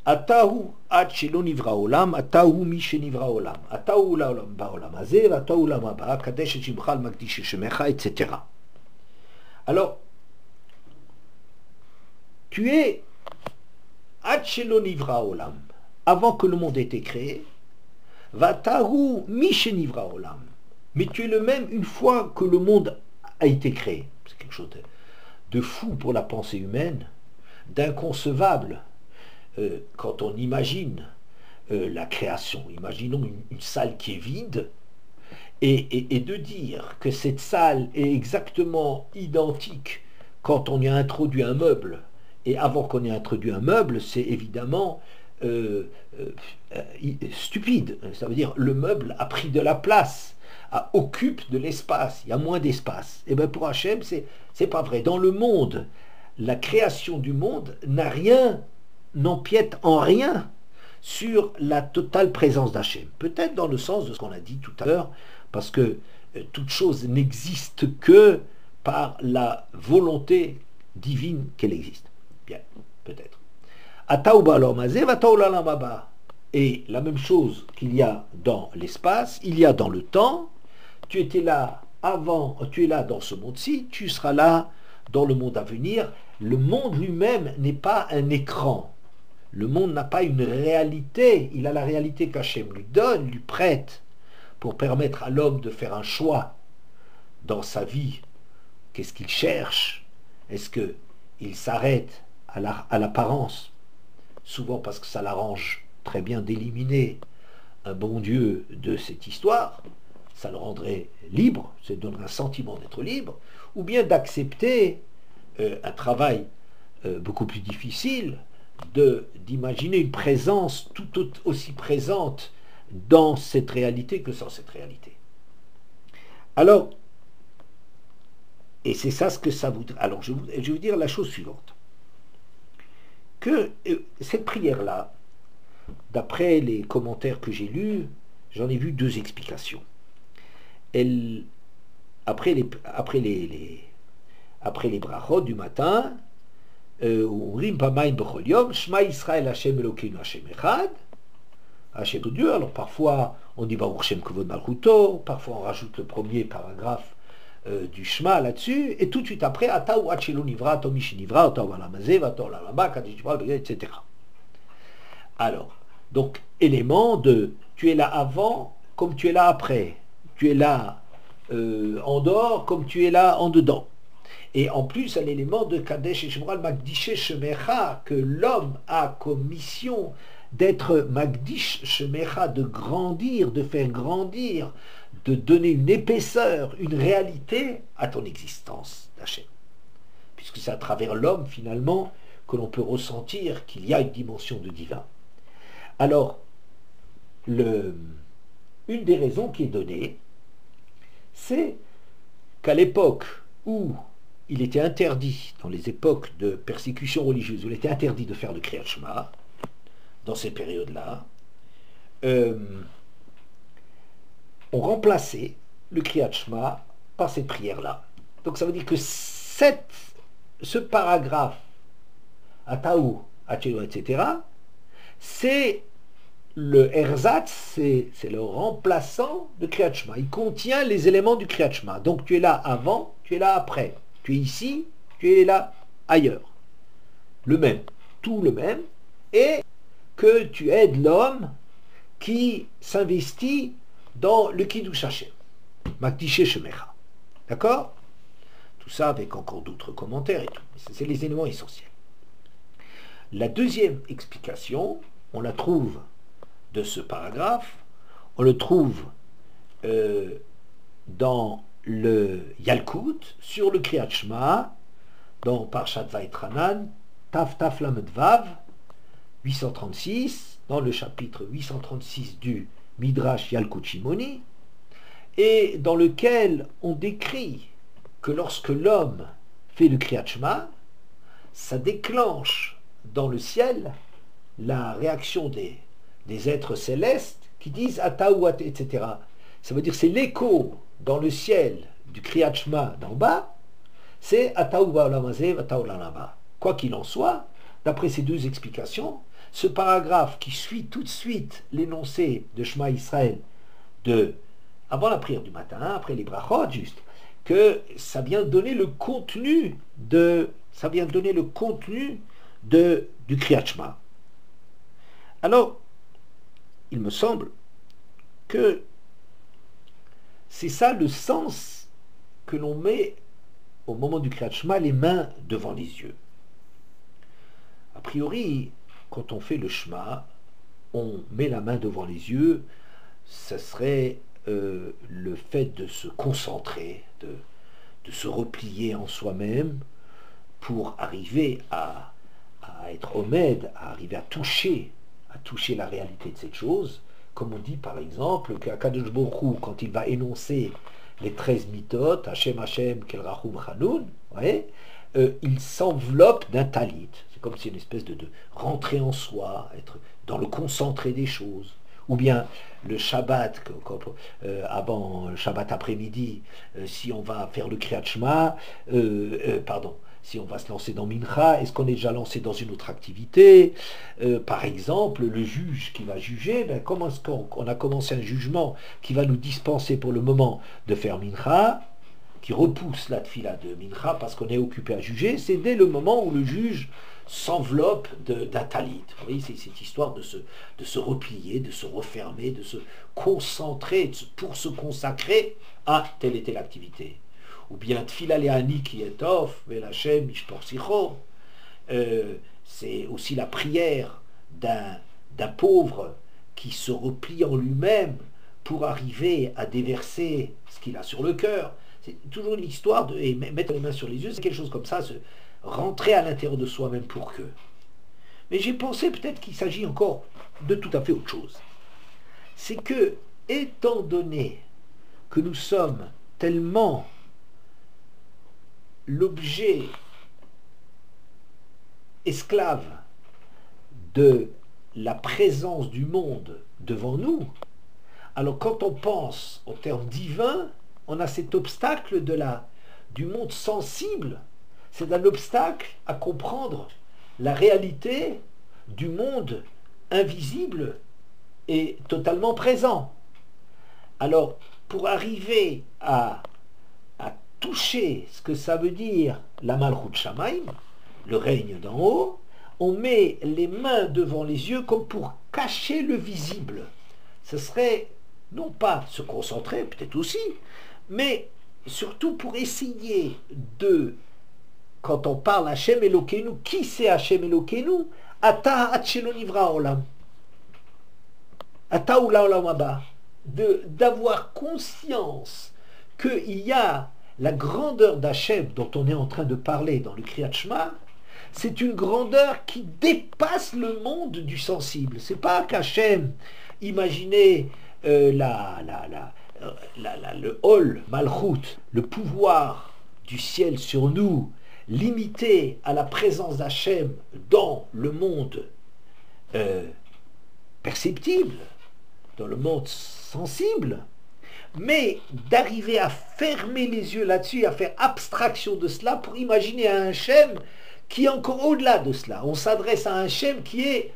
Speaker 1: Atahu ad shelo nivra olam, atahu mi shenivra olam, atahu l'olam ba'olam hazeh, atahu l'olam haba, kadesh et shimcha al-makdish et shemecha, etc. Alors, tu es ad shelo nivra olam, avant que le monde ait été créé, vatahu mi shenivra olam, mais tu es le même une fois que le monde a été créé. C'est quelque chose de fou pour la pensée humaine, d'inconcevable. Quand on imagine la création, imaginons une salle qui est vide, et de dire que cette salle est exactement identique quand on y a introduit un meuble, et avant qu'on ait introduit un meuble, c'est évidemment stupide. Ça veut dire le meuble a pris de la place, occupe de l'espace, il y a moins d'espace. Et bien pour Hachem, c'est pas vrai. Dans le monde, la création du monde n'empiète en rien sur la totale présence d'Hachem. Peut-être dans le sens de ce qu'on a dit tout à l'heure, parce que toute chose n'existe que par la volonté divine qu'elle existe. Bien, peut-être. Et la même chose qu'il y a dans l'espace, il y a dans le temps. Tu étais là avant, tu es là dans ce monde-ci, tu seras là dans le monde à venir. Le monde lui-même n'est pas un écran. Le monde n'a pas une réalité. Il a la réalité qu'Hachem lui donne, lui prête, pour permettre à l'homme de faire un choix dans sa vie. Qu'est-ce qu'il cherche? Est-ce qu'il s'arrête à l'apparence? Souvent parce que ça l'arrange très bien d'éliminer un bon Dieu de cette histoire. Ça le rendrait libre, ça lui donnerait un sentiment d'être libre, ou bien d'accepter un travail beaucoup plus difficile, d'imaginer une présence tout aussi présente dans cette réalité que sans cette réalité. Alors, et c'est ça ce que ça voudrait. Alors, je vais vous dire la chose suivante. Que cette prière-là, d'après les commentaires que j'ai lus, j'en ai vu deux explications. Après les brachot du matin, Shema Israël Hashem Elokeinu Hashem Echad, Hashem de Dieu. Alors parfois on dit Baruch Shem Kavod Malchuto, parfois on rajoute le premier paragraphe du Shema là-dessus, et tout de suite après Ataou Hachelo Nivra, Tomish Nivra, Ataou Alamazev, Ataou Alama, Kadishibra, etc. Alors, donc élément de tu es là avant comme tu es là après, tu es là en dehors comme tu es là en dedans. Et en plus, un élément de Kadesh et Shemral Magdish Shemecha, que l'homme a comme mission d'être Magdish Shemecha, de grandir, de faire grandir, de donner une épaisseur, une réalité à ton existence d'Hachem. Puisque c'est à travers l'homme, finalement, que l'on peut ressentir qu'il y a une dimension de divin. Alors, une des raisons qui est donnée, c'est qu'à l'époque où il était interdit, dans les époques de persécution religieuse, où il était interdit de faire le Kriyat Shema, dans ces périodes-là, on remplaçait le Kriyat Shema par cette prière-là. Donc ça veut dire que ce paragraphe, Ataou, Hachelo, etc., c'est le erzatz, c'est le remplaçant de Kriyat Shema. Il contient les éléments du Kriyat Shema. Donc tu es là avant, tu es là après. Tu es ici, tu es là, ailleurs. Le même, tout le même, et que tu aides l'homme qui s'investit dans le Kiddush Hashem. Makdishe Shemecha. D'accord? Tout ça avec encore d'autres commentaires et tout. C'est les éléments essentiels. La deuxième explication, on la trouve de ce paragraphe, on le trouve dans le Yalkut, sur le Kriyat Shema, dans Parshat Vaetranan, Taf Taf Lamed Vav, 836, dans le chapitre 836 du Midrash Yalkut Shimoni, et dans lequel on décrit que lorsque l'homme fait le Kriyat Shema, ça déclenche dans le ciel la réaction des êtres célestes qui disent Ataouat, etc. Ça veut dire c'est l'écho dans le ciel du Kriyat Shema d'en bas, c'est Ataou ba'olamazeh v'ataou l'alaba. Quoi qu'il en soit, d'après ces deux explications, ce paragraphe qui suit tout de suite l'énoncé de Shema Israël avant la prière du matin, après les brachot, juste, que ça vient donner le contenu du Kriyat Shema. Alors, il me semble que c'est ça le sens que l'on met au moment du Kriyat Shema, les mains devant les yeux. A priori, quand on fait le Shema, on met la main devant les yeux, ça serait le fait de se concentrer, de se replier en soi-même pour arriver à être homède, à arriver à toucher la réalité de cette chose, comme on dit par exemple qu'Akadosh Baruch Hu, quand il va énoncer les 13 mitot, Hashem Hashem Kel Rachum Chanoun, il s'enveloppe d'un talit. C'est comme si une espèce de rentrer en soi, être dans le concentré des choses. Ou bien le Shabbat, avant le Shabbat après-midi, si on va faire le Kriyat Shema, si on va se lancer dans Mincha, est-ce qu'on est déjà lancé dans une autre activité? Par exemple, le juge qui va juger, comment est-ce qu'on a commencé un jugement qui va nous dispenser pour le moment de faire Mincha, qui repousse la tfila de Mincha parce qu'on est occupé à juger, c'est dès le moment où le juge s'enveloppe d'un talit. Vous voyez, c'est cette histoire de se replier, de se refermer, de se concentrer pour se consacrer à telle et telle activité. Ou bien Tfila Le'ani qui est off, Velachem Ishpor Sicho. C'est aussi la prière d'un pauvre qui se replie en lui-même pour arriver à déverser ce qu'il a sur le cœur. C'est toujours l'histoire de mettre les mains sur les yeux, c'est quelque chose comme ça, rentrer à l'intérieur de soi-même pour que. Mais j'ai pensé peut-être qu'il s'agit encore de tout à fait autre chose. C'est que, étant donné que nous sommes tellement l'objet esclave de la présence du monde devant nous, alors quand on pense au terme divin, on a cet obstacle du monde sensible. C'est un obstacle à comprendre la réalité du monde invisible et totalement présent. Alors, pour arriver à toucher ce que ça veut dire la Malchut Shamaim, le règne d'en haut, on met les mains devant les yeux comme pour cacher le visible. Ce serait non pas se concentrer, peut-être aussi, mais surtout pour essayer de, quand on parle Hashem Elokeinu, qui c'est Hashem Elokeinu? Ata Hatshelo Nivra Olam. Ata Ula Olam Haba. D'avoir conscience qu'il y a la grandeur d'Hachem dont on est en train de parler dans le Kriyat Shema, c'est une grandeur qui dépasse le monde du sensible. C'est pas qu'Hachem, imaginez le Hol Malchut, le pouvoir du ciel sur nous, limité à la présence d'Hachem dans le monde perceptible, dans le monde sensible, mais d'arriver à fermer les yeux là-dessus, à faire abstraction de cela pour imaginer un Hachem qui est encore au-delà de cela. On s'adresse à un Hachem qui est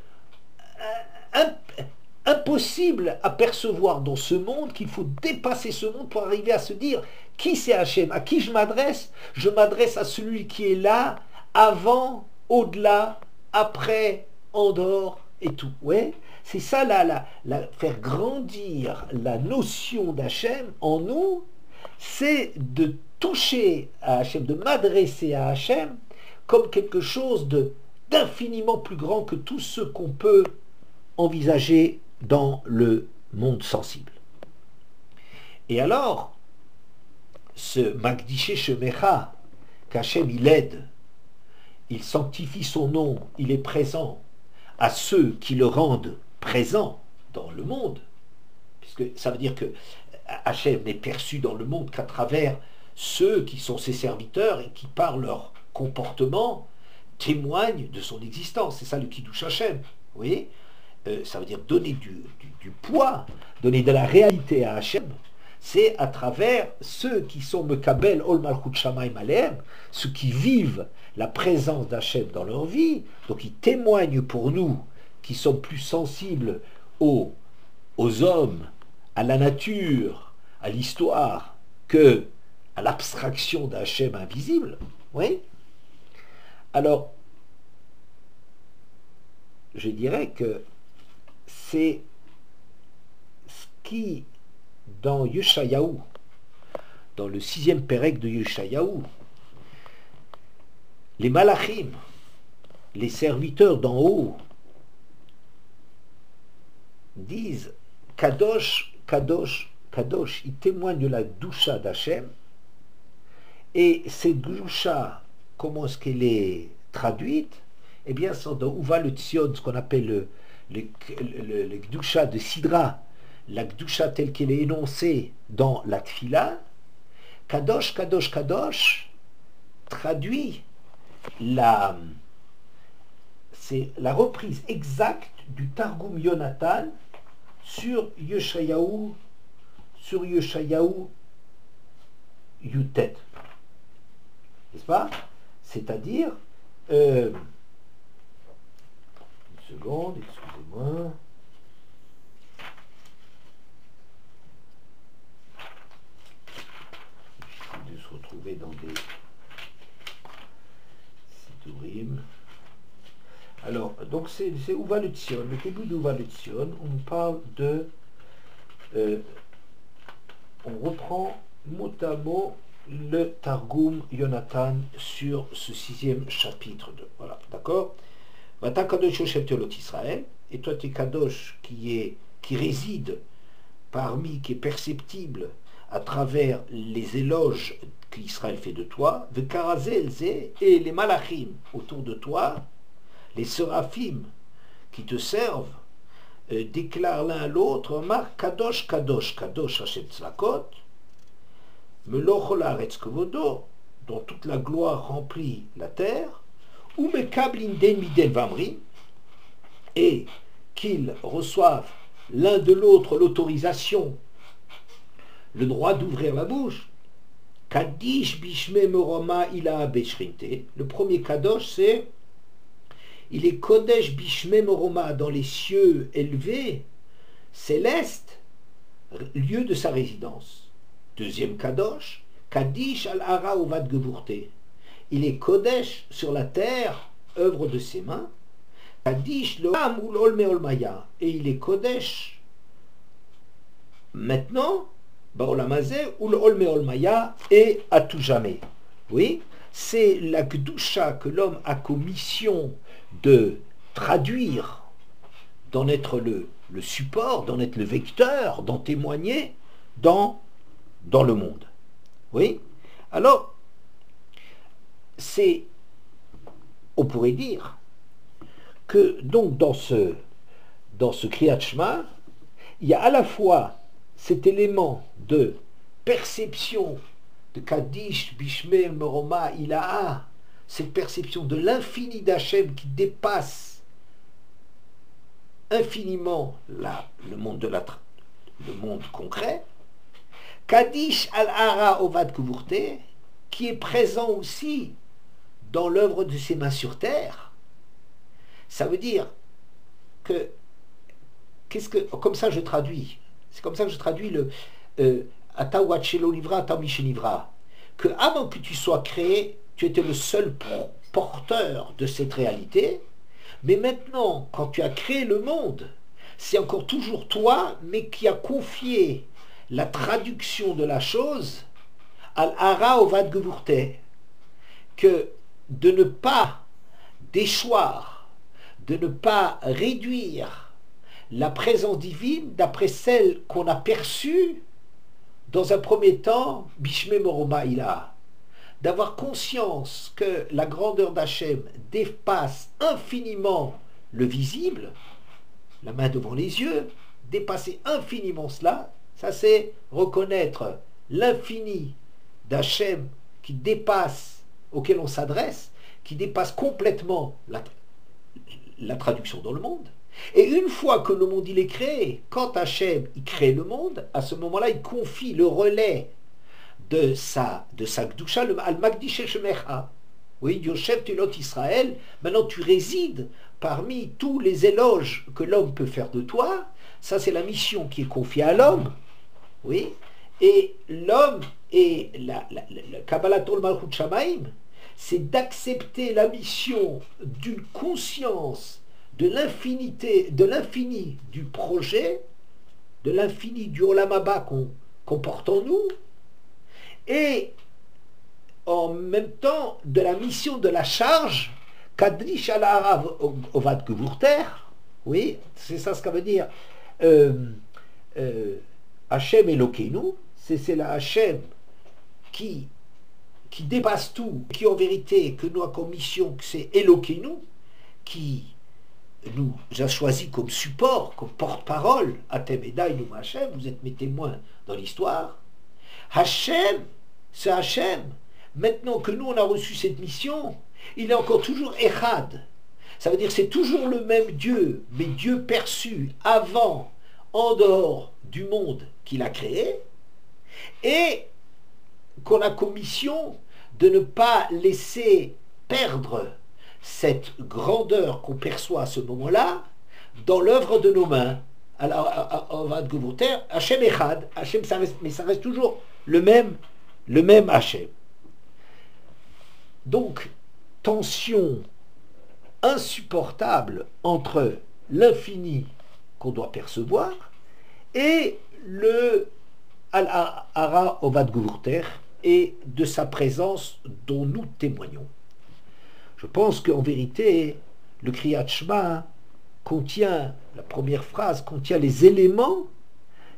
Speaker 1: impossible à percevoir dans ce monde, qu'il faut dépasser ce monde pour arriver à se dire qui c'est Hachem, à qui je m'adresse. Je m'adresse à celui qui est là, avant, au-delà, après, en dehors et tout. Ouais, c'est ça faire grandir la notion d'Hachem en nous, c'est de toucher à Hachem, de m'adresser à Hachem comme quelque chose d'infiniment plus grand que tout ce qu'on peut envisager dans le monde sensible. Et alors, ce Magdiché Shemecha, qu'Hachem il aide, il sanctifie son nom, il est présent à ceux qui le rendent présent dans le monde, puisque ça veut dire que Hachem n'est perçu dans le monde qu'à travers ceux qui sont ses serviteurs et qui, par leur comportement, témoignent de son existence. C'est ça le Kiddush Hachem. Vous voyez, ça veut dire donner du poids, donner de la réalité à Hachem. C'est à travers ceux qui sont Mekabel Ol Malchut Shamayim Alehem, ceux qui vivent la présence d'Hachem dans leur vie, donc ils témoignent pour nous qui sommes plus sensibles aux hommes, à la nature, à l'histoire, que à l'abstraction d'Hachem invisible. Oui. Alors, je dirais que c'est ce qui, dans Yeshayahu, dans le 6e pérec de Yeshayahu, les malachim, les serviteurs d'en haut, disent Kadosh, Kadosh, Kadosh. Ils témoignent de la doucha d'Hachem. Et cette doucha, comment est-ce qu'elle est traduite? Eh bien, c'est dans Uva le Tzion, ce qu'on appelle le Gdusha de Sidra, la Gdusha telle qu'elle est énoncée dans la Tfila. Kadosh, Kadosh, Kadosh traduit c'est la reprise exacte du Targum Yonatan sur Yeshayahu Yutet. N'est-ce pas? C'est-à-dire, une seconde, excusez-moi. J'essaie de se retrouver dans des Sidurim. Alors, donc c'est Uva le Tzion, le début d'Uva le Tzion, on nous parle de... on reprend mot à mot le Targum Yonatan sur ce 6e chapitre. Voilà, d'accord? Vata Kadosh Yoshev Teolot Israël, et toi tu es Kadosh qui réside parmi, qui est perceptible à travers les éloges qu'Israël fait de toi, et les malachim autour de toi, les séraphim qui te servent, déclarent l'un à l'autre, Mar Kadosh, Kadosh, Kadosh Hashem Tzlakot, Meloch Haaretz Kovodo, dont toute la gloire remplit la terre, ou Mekabel Inden Midel Vamri, et qu'ils reçoivent l'un de l'autre l'autorisation, le droit d'ouvrir la bouche. Kadish Bishme Moroma Ila Beshrinte. Le premier Kadosh, c'est il est Kodesh Bishme Moroma, dans les cieux élevés, célestes, lieu de sa résidence. Deuxième Kadosh, Kadish Al-Hara Ovad Gevurte. Il est Kodesh sur la terre, œuvre de ses mains. Kadish Loam Ul Olme Olmaya. Et il est Kodesh maintenant, Baolamazé Ul Olme Olmaya, et à tout jamais. Oui, c'est la Gdusha que l'homme a comme mission de traduire, d'en être le support, d'en être le vecteur, d'en témoigner dans le monde. Oui. Alors, on pourrait dire que donc dans ce Kriyat Shema, il y a à la fois cet élément de perception de Kadish, Bishme, Moroma, Ilaha, cette perception de l'infini d'Hachem qui dépasse infiniment le monde concret, Kadish al-Hara Ovad Kuvurte, qui est présent aussi dans l'œuvre de ses mains sur terre. Ça veut dire que comme ça je traduis. C'est comme ça que je traduis le Ata Wachelo Livra, Ata Mishenivra. Que avant que tu sois créé, tu étais le seul porteur de cette réalité. Mais maintenant, quand tu as créé le monde, c'est encore toujours toi, mais qui a confié la traduction de la chose al-Hara Ovad Gevurte, que de ne pas déchoir, de ne pas réduire la présence divine d'après celle qu'on a perçue dans un premier temps, Bishme Moromaïla, d'avoir conscience que la grandeur d'Hachem dépasse infiniment le visible, la main devant les yeux, dépasser infiniment cela, ça c'est reconnaître l'infini d'Hachem qui dépasse, auquel on s'adresse, qui dépasse complètement la traduction dans le monde. Et une fois que le monde il est créé, quand Hachem il crée le monde, à ce moment-là il confie le relais de sa Gdusha, le Al-Magdish Shemecha. Oui, Yoshev Tulot Israël, maintenant tu résides parmi tous les éloges que l'homme peut faire de toi. Ça c'est la mission qui est confiée à l'homme. Oui, et l'homme et la Kabbalat Ol Malchut Shamaim, c'est d'accepter la mission d'une conscience de l'infinité, de l'infini du projet, de l'infini du Olam Haba qu'on porte en nous, et en même temps de la mission de la charge Kaddish al-Hara Ovad Gevurter. Oui, c'est ça ce que veut dire Hachem Elokeinu, c'est la Hachem qui dépasse tout, qui en vérité que nous avons comme mission, que c'est Elokeinu, qui nous a choisi comme support, comme porte-parole, Atem Edainu Hachem, vous êtes mes témoins dans l'histoire. Hachem, c'est Hachem. Maintenant que nous on a reçu cette mission, il est encore toujours Echad. Ça veut dire c'est toujours le même Dieu, mais Dieu perçu avant, en dehors du monde qu'il a créé, et qu'on a comme mission de ne pas laisser perdre cette grandeur qu'on perçoit à ce moment-là dans l'œuvre de nos mains. Alors, on va de Hachem Echad, Hachem, mais ça reste toujours le même Hachem. Donc, tension insupportable entre l'infini qu'on doit percevoir et le Al-Hara Ovad Gevurter et de sa présence dont nous témoignons. Je pense qu'en vérité, le Kriyat Shema contient, la première phrase contient les éléments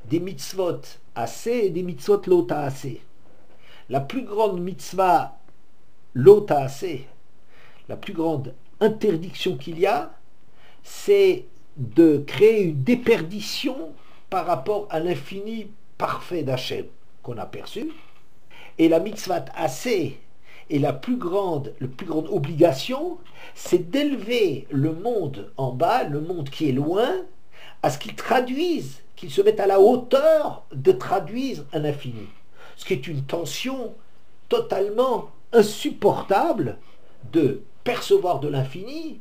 Speaker 1: des mitzvot assez et des mitzvot lota assez. La plus grande mitzvah lota assez, la plus grande interdiction qu'il y a, c'est de créer une déperdition par rapport à l'infini parfait d'Hachem qu'on a perçu. Et la mitzvah assez et la plus grande obligation, c'est d'élever le monde en bas, le monde qui est loin, à ce qu'il traduise, qu'il se mette à la hauteur de traduire un infini. Ce qui est une tension totalement insupportable de percevoir de l'infini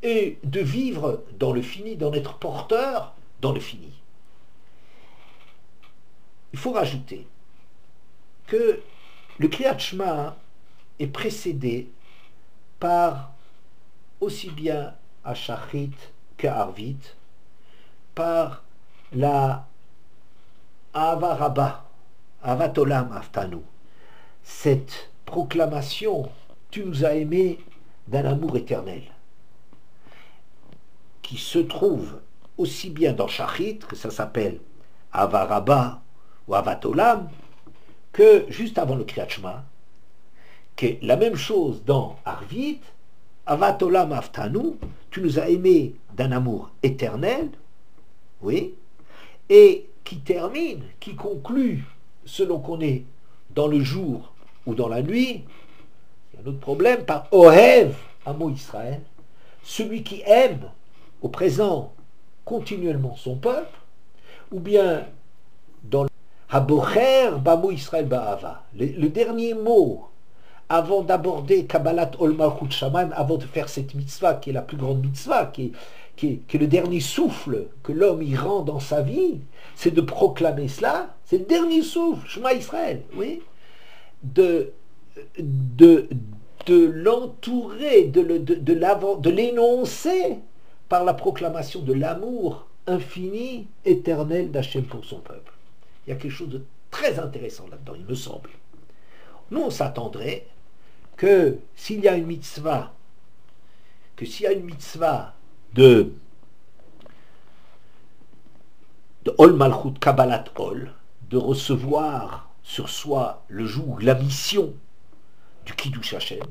Speaker 1: et de vivre dans le fini, d'en être porteur dans le fini. Il faut rajouter que le Kriyat Shema est précédé par aussi bien à Shachrit qu'à Arvit, par la Ahava Rabba, Ahavat Olam Aftanu, cette proclamation « Tu nous as aimés d'un amour éternel » qui se trouve aussi bien dans Shachrit, que ça s'appelle Ahava Rabba ou Ahavat Olam, que juste avant le Kriyat Shema, que la même chose dans Arvit, Ahavat Olam Aftanu, tu nous as aimés d'un amour éternel, oui, et qui termine, qui conclut, selon qu'on est dans le jour ou dans la nuit, il y a un autre problème, par Ohev, Amo Israël, celui qui aime au présent continuellement son peuple, ou bien dans Habocher Bamo Israël Ba'ava, le dernier mot avant d'aborder Kabbalat Ol Malchut Shamayim, avant de faire cette mitzvah qui est la plus grande mitzvah, qui est le dernier souffle que l'homme y rend dans sa vie, c'est de proclamer cela, c'est le dernier souffle, Shema Israël, oui, de l'entourer, de l'énoncer par la proclamation de l'amour infini, éternel d'Hachem pour son peuple. Il y a quelque chose de très intéressant là-dedans, il me semble. Nous, on s'attendrait que s'il y a une mitzvah, de Ol Malchut Kabbalat Ol, de recevoir sur soi le joug, la mission du Kiddush Hashem,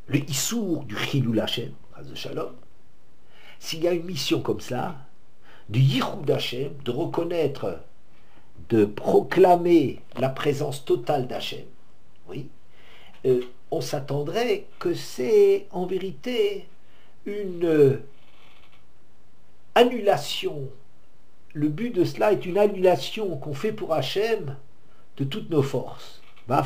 Speaker 1: le Issour du Chilul Hashem, Shalom, s'il y a une mission comme ça, du Yichud Hashem, de reconnaître, de proclamer la présence totale d'Hachem, oui, on s'attendrait que c'est en vérité une annulation. Le but de cela est une annulation qu'on fait pour Hachem de toutes nos forces. Mais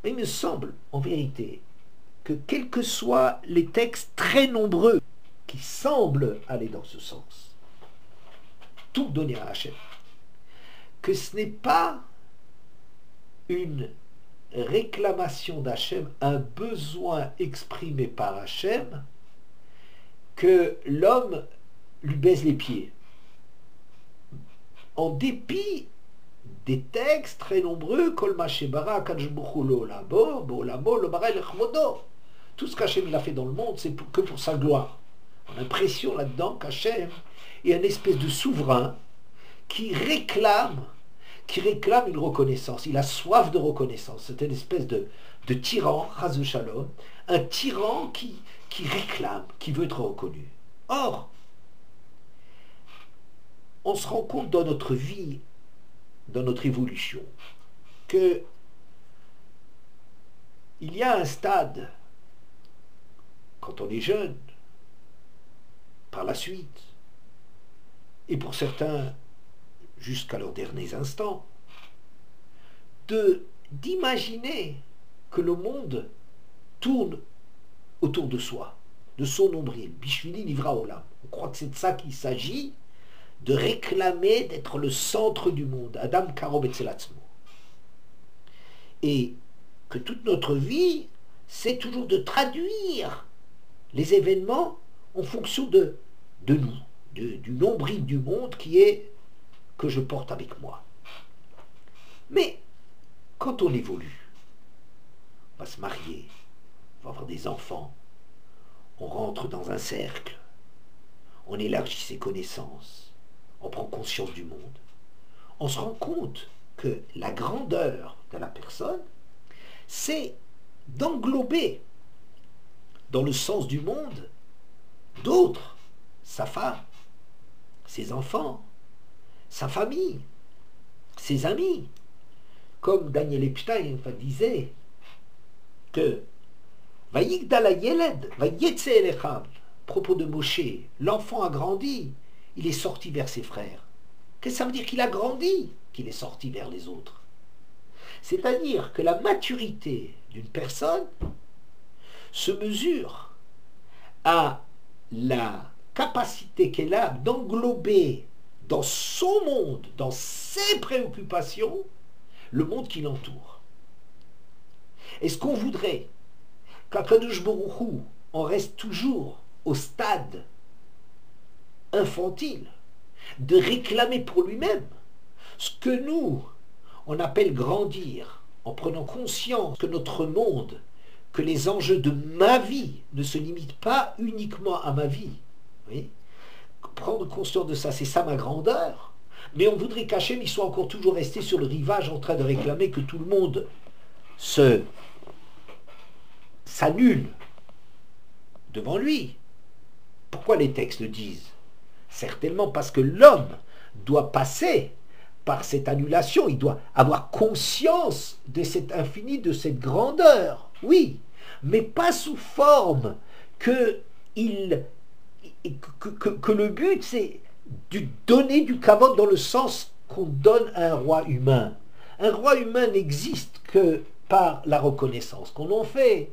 Speaker 1: il me semble, en vérité, que quels que soient les textes très nombreux qui semblent aller dans ce sens, tout donner à Hachem, que ce n'est pas une réclamation d'Hachem, un besoin exprimé par Hachem, que l'homme lui baise les pieds. En dépit des textes très nombreux, tout ce qu'Hachem a fait dans le monde, c'est que pour sa gloire. On a l'impression là-dedans qu'Hachem est un espèce de souverain qui réclame une reconnaissance. Il a soif de reconnaissance. C'est une espèce de tyran, Chas Shalom, un tyran qui réclame, qui veut être reconnu. Or, on se rend compte dans notre vie, dans notre évolution, que il y a un stade, quand on est jeune, par la suite, et pour certains jusqu'à leurs derniers instants, d'imaginer que le monde tourne autour de soi, de son nombril. Bishvili Nivra Olam. On croit que c'est de ça qu'il s'agit, de réclamer d'être le centre du monde. Adam Karo Betzelatzmo. Et que toute notre vie, c'est toujours de traduire les événements en fonction de nous, du nombril du monde qui est que je porte avec moi. Mais quand on évolue, on va se marier, on va avoir des enfants, on rentre dans un cercle, on élargit ses connaissances, on prend conscience du monde, on se rend compte que la grandeur de la personne, c'est d'englober dans le sens du monde d'autres, sa femme, ses enfants, sa famille, ses amis. Comme Daniel Epstein disait que Vayigdala Yeled, Vayetse Elechav, propos de Moshe, l'enfant a grandi, il est sorti vers ses frères. Qu'est-ce que ça veut dire qu'il a grandi, qu'il est sorti vers les autres? C'est-à-dire que la maturité d'une personne se mesure à la capacité qu'elle a d'englober dans son monde, dans ses préoccupations, le monde qui l'entoure. Est-ce qu'on voudrait qu'Akadosh Baruch Hu en reste toujours au stade infantile de réclamer pour lui-même ce que nous, on appelle grandir, en prenant conscience que notre monde, que les enjeux de ma vie ne se limitent pas uniquement à ma vie. Oui, prendre conscience de ça, c'est ça ma grandeur. Mais on voudrait qu'Hachem il soit encore toujours resté sur le rivage en train de réclamer que tout le monde s'annule devant lui. Pourquoi les textes le disent? Certainement parce que l'homme doit passer par cette annulation, il doit avoir conscience de cet infini, de cette grandeur, oui, mais pas sous forme que le but c'est de donner du kavod dans le sens qu'on donne à un roi humain. Un roi humain n'existe que par la reconnaissance qu'on en fait.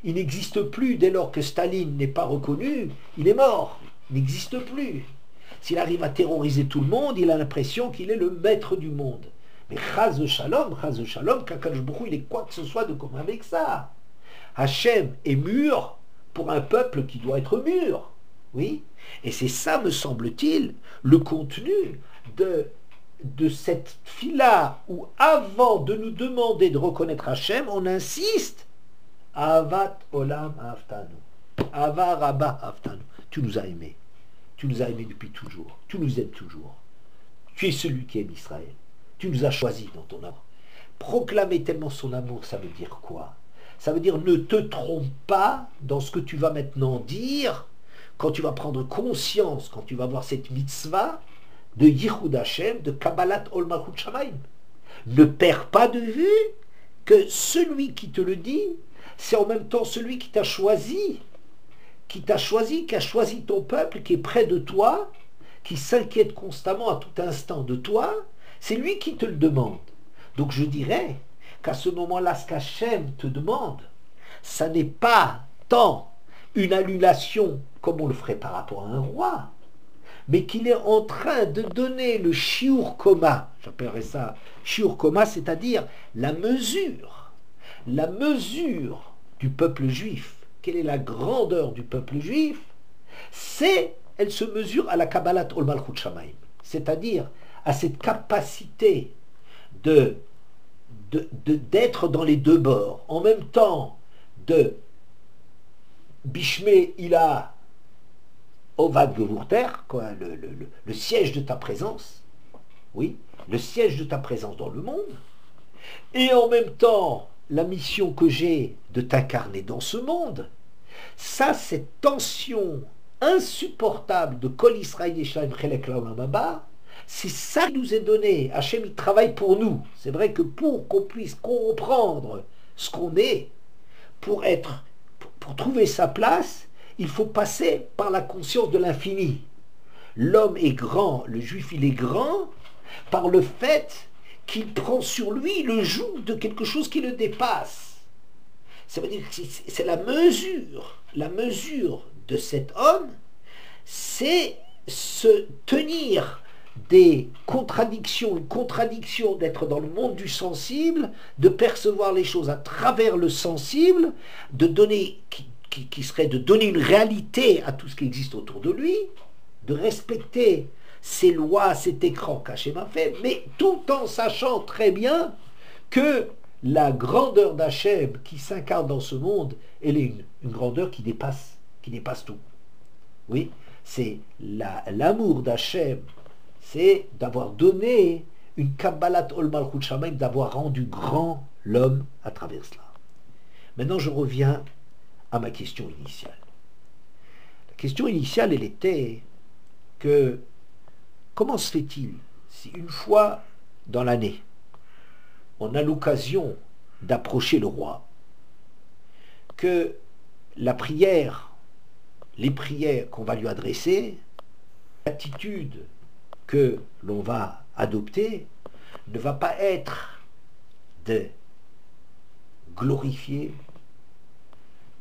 Speaker 1: Il n'existe plus dès lors que Staline n'est pas reconnu, il est mort, il n'existe plus. S'il arrive à terroriser tout le monde, il a l'impression qu'il est le maître du monde. Mais Chaz Shalom, qu'Akadosh Baruch Hu, il est quoi que ce soit de commun avec ça. Hachem est mûr pour un peuple qui doit être mûr. Oui. Et c'est ça, me semble-t-il, le contenu de cette fila où, avant de nous demander de reconnaître Hachem, on insiste Avat Olam Aftanu. Ava Rabba Aftanu. Tu nous as aimés. Tu nous as aimés depuis toujours. Tu nous aimes toujours. Tu es celui qui aime Israël. Tu nous as choisis dans ton amour. Proclamer tellement son amour, ça veut dire quoi? Ça veut dire ne te trompe pas dans ce que tu vas maintenant dire quand tu vas prendre conscience, quand tu vas voir cette mitzvah de Yichud Hashem, de Kabbalat Ol Malchut Shamayim. Ne perds pas de vue que celui qui te le dit, c'est en même temps celui qui t'a choisi, qui a choisi ton peuple, qui est près de toi, qui s'inquiète constamment à tout instant de toi, c'est lui qui te le demande. Donc je dirais qu'à ce moment-là, ce qu'Hachem te demande, ça n'est pas tant une annulation comme on le ferait par rapport à un roi, mais qu'il est en train de donner le shiur koma, j'appellerais ça shiur koma, c'est-à-dire la mesure du peuple juif. Quelle est la grandeur du peuple juif? Elle se mesure à la Kabbalat Ol Malchut Shamayim, c'est-à-dire à cette capacité d'être dans les deux bords, en même temps de Bishmé Ila Ovad Gevurter, le siège de ta présence, oui, le siège de ta présence dans le monde, et en même temps la mission que j'ai de t'incarner dans ce monde. Ça, cette tension insupportable de Kol Israël Yeshaim Chelek Laolam Haba, c'est ça qui nous est donné. Hachem, il travaille pour nous. C'est vrai que pour qu'on puisse comprendre ce qu'on est, pour trouver sa place, il faut passer par la conscience de l'infini. L'homme est grand, le juif il est grand, par le fait qu'il prend sur lui le joug de quelque chose qui le dépasse. Ça veut dire que c'est la mesure de cet homme, c'est se tenir des contradictions, une contradiction d'être dans le monde du sensible, de percevoir les choses à travers le sensible, de donner, qui serait de donner une réalité à tout ce qui existe autour de lui, de respecter ces lois, cet écran qu'Hachem a fait, mais tout en sachant très bien que la grandeur d'Hachem qui s'incarne dans ce monde, elle est une grandeur qui dépasse tout. Oui, c'est l'amour d'Hachem, c'est d'avoir donné une Kabbalat Ol Malchut Shamayim, d'avoir rendu grand l'homme à travers cela. Maintenant, je reviens à ma question initiale. La question initiale, elle était que comment se fait-il si une fois dans l'année, on a l'occasion d'approcher le roi, que la prière, les prières qu'on va lui adresser, l'attitude que l'on va adopter, ne va pas être de glorifier,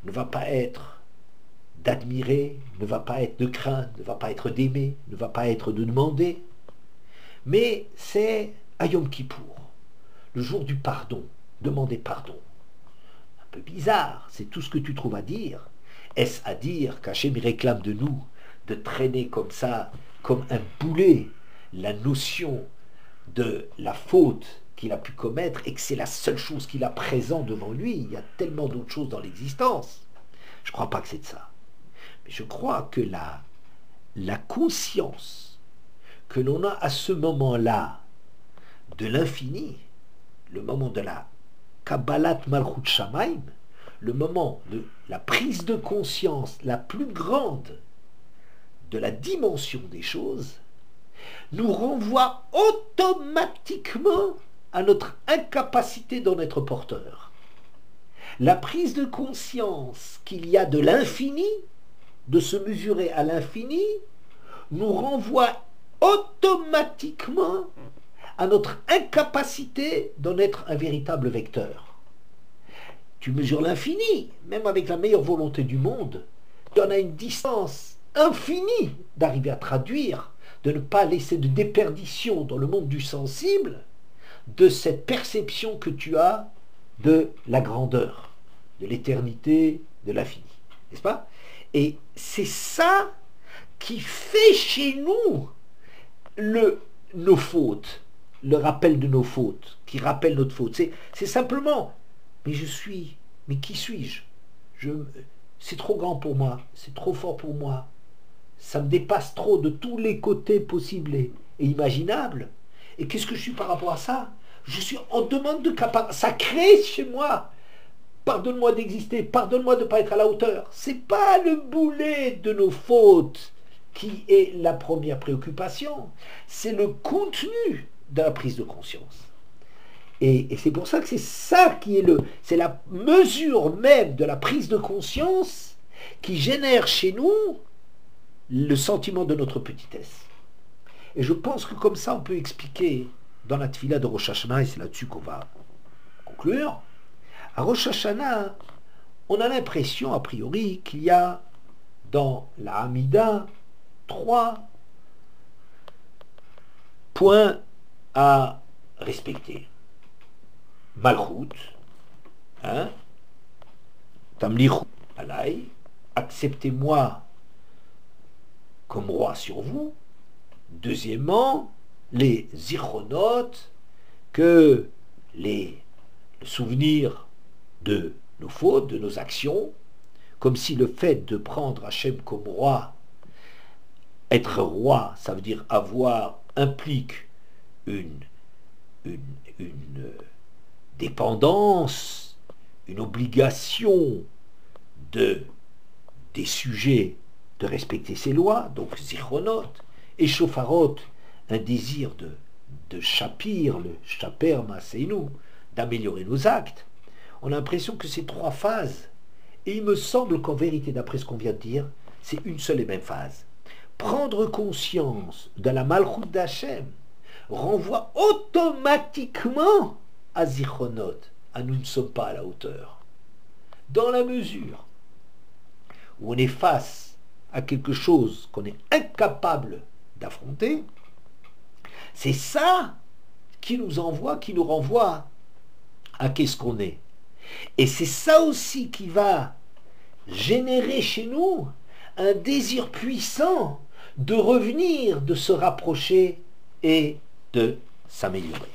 Speaker 1: ne va pas être d'admirer, ne va pas être de craindre, ne va pas être d'aimer, ne va pas être de demander, mais c'est à Yom Kippour, le jour du pardon, demander pardon. Un peu bizarre, c'est tout ce que tu trouves à dire. Est-ce à dire qu'Hachem réclame de nous de traîner comme ça, comme un boulet, la notion de la faute qu'il a pu commettre et que c'est la seule chose qu'il a présent devant lui? Il y a tellement d'autres choses dans l'existence. Je ne crois pas que c'est de ça. Mais je crois que la conscience que l'on a à ce moment-là de l'infini, le moment de la Kabbalat Malchut Shamayim, le moment de la prise de conscience la plus grande de la dimension des choses, nous renvoie automatiquement à notre incapacité d'en être porteur. La prise de conscience qu'il y a de l'infini, de se mesurer à l'infini, nous renvoie automatiquement à notre incapacité d'en être un véritable vecteur. Tu mesures l'infini, même avec la meilleure volonté du monde, tu en as une distance infinie d'arriver à traduire, de ne pas laisser de déperdition dans le monde du sensible, de cette perception que tu as de la grandeur, de l'éternité, de l'infini. N'est-ce pas? Et c'est ça qui fait chez nous nos fautes, le rappel de nos fautes, qui rappelle notre faute. C'est simplement, mais qui suis-je? C'est trop grand pour moi, c'est trop fort pour moi, ça me dépasse trop de tous les côtés possibles et imaginables. Et qu'est-ce que je suis par rapport à ça? Je suis en demande de capacité. Ça crée chez moi. Pardonne-moi d'exister, pardonne-moi de ne pas être à la hauteur. C'est pas le boulet de nos fautes qui est la première préoccupation. C'est le contenu de la prise de conscience. Et c'est pour ça que c'est ça qui est c'est la mesure même de la prise de conscience qui génère chez nous le sentiment de notre petitesse. Et je pense que comme ça, on peut expliquer dans la tefila de Rosh Hashanah, et c'est là-dessus qu'on va conclure. À Rosh Hashanah, on a l'impression, a priori, qu'il y a dans la Hamida 3 points à respecter. Malchut, Tamlichu alay, acceptez-moi comme roi sur vous. Deuxièmement, les zichronotes, que le souvenir de nos fautes, de nos actions, comme si le fait de prendre Hachem comme roi, être roi, ça veut dire implique une dépendance, une obligation des sujets de respecter ses lois, donc zichronot, et shofarot, un désir de chapir, le chaper maseinu, d'améliorer nos actes. On a l'impression que ces 3 phases, et il me semble qu'en vérité, d'après ce qu'on vient de dire, c'est une seule et même phase. Prendre conscience de la malchut d'Hachem renvoie automatiquement à zichronot, à nous ne sommes pas à la hauteur. Dans la mesure où on est face à quelque chose qu'on est incapable d'affronter, c'est ça qui nous renvoie à qu'est-ce qu'on est. Et c'est ça aussi qui va générer chez nous un désir puissant de revenir, de se rapprocher et de s'améliorer.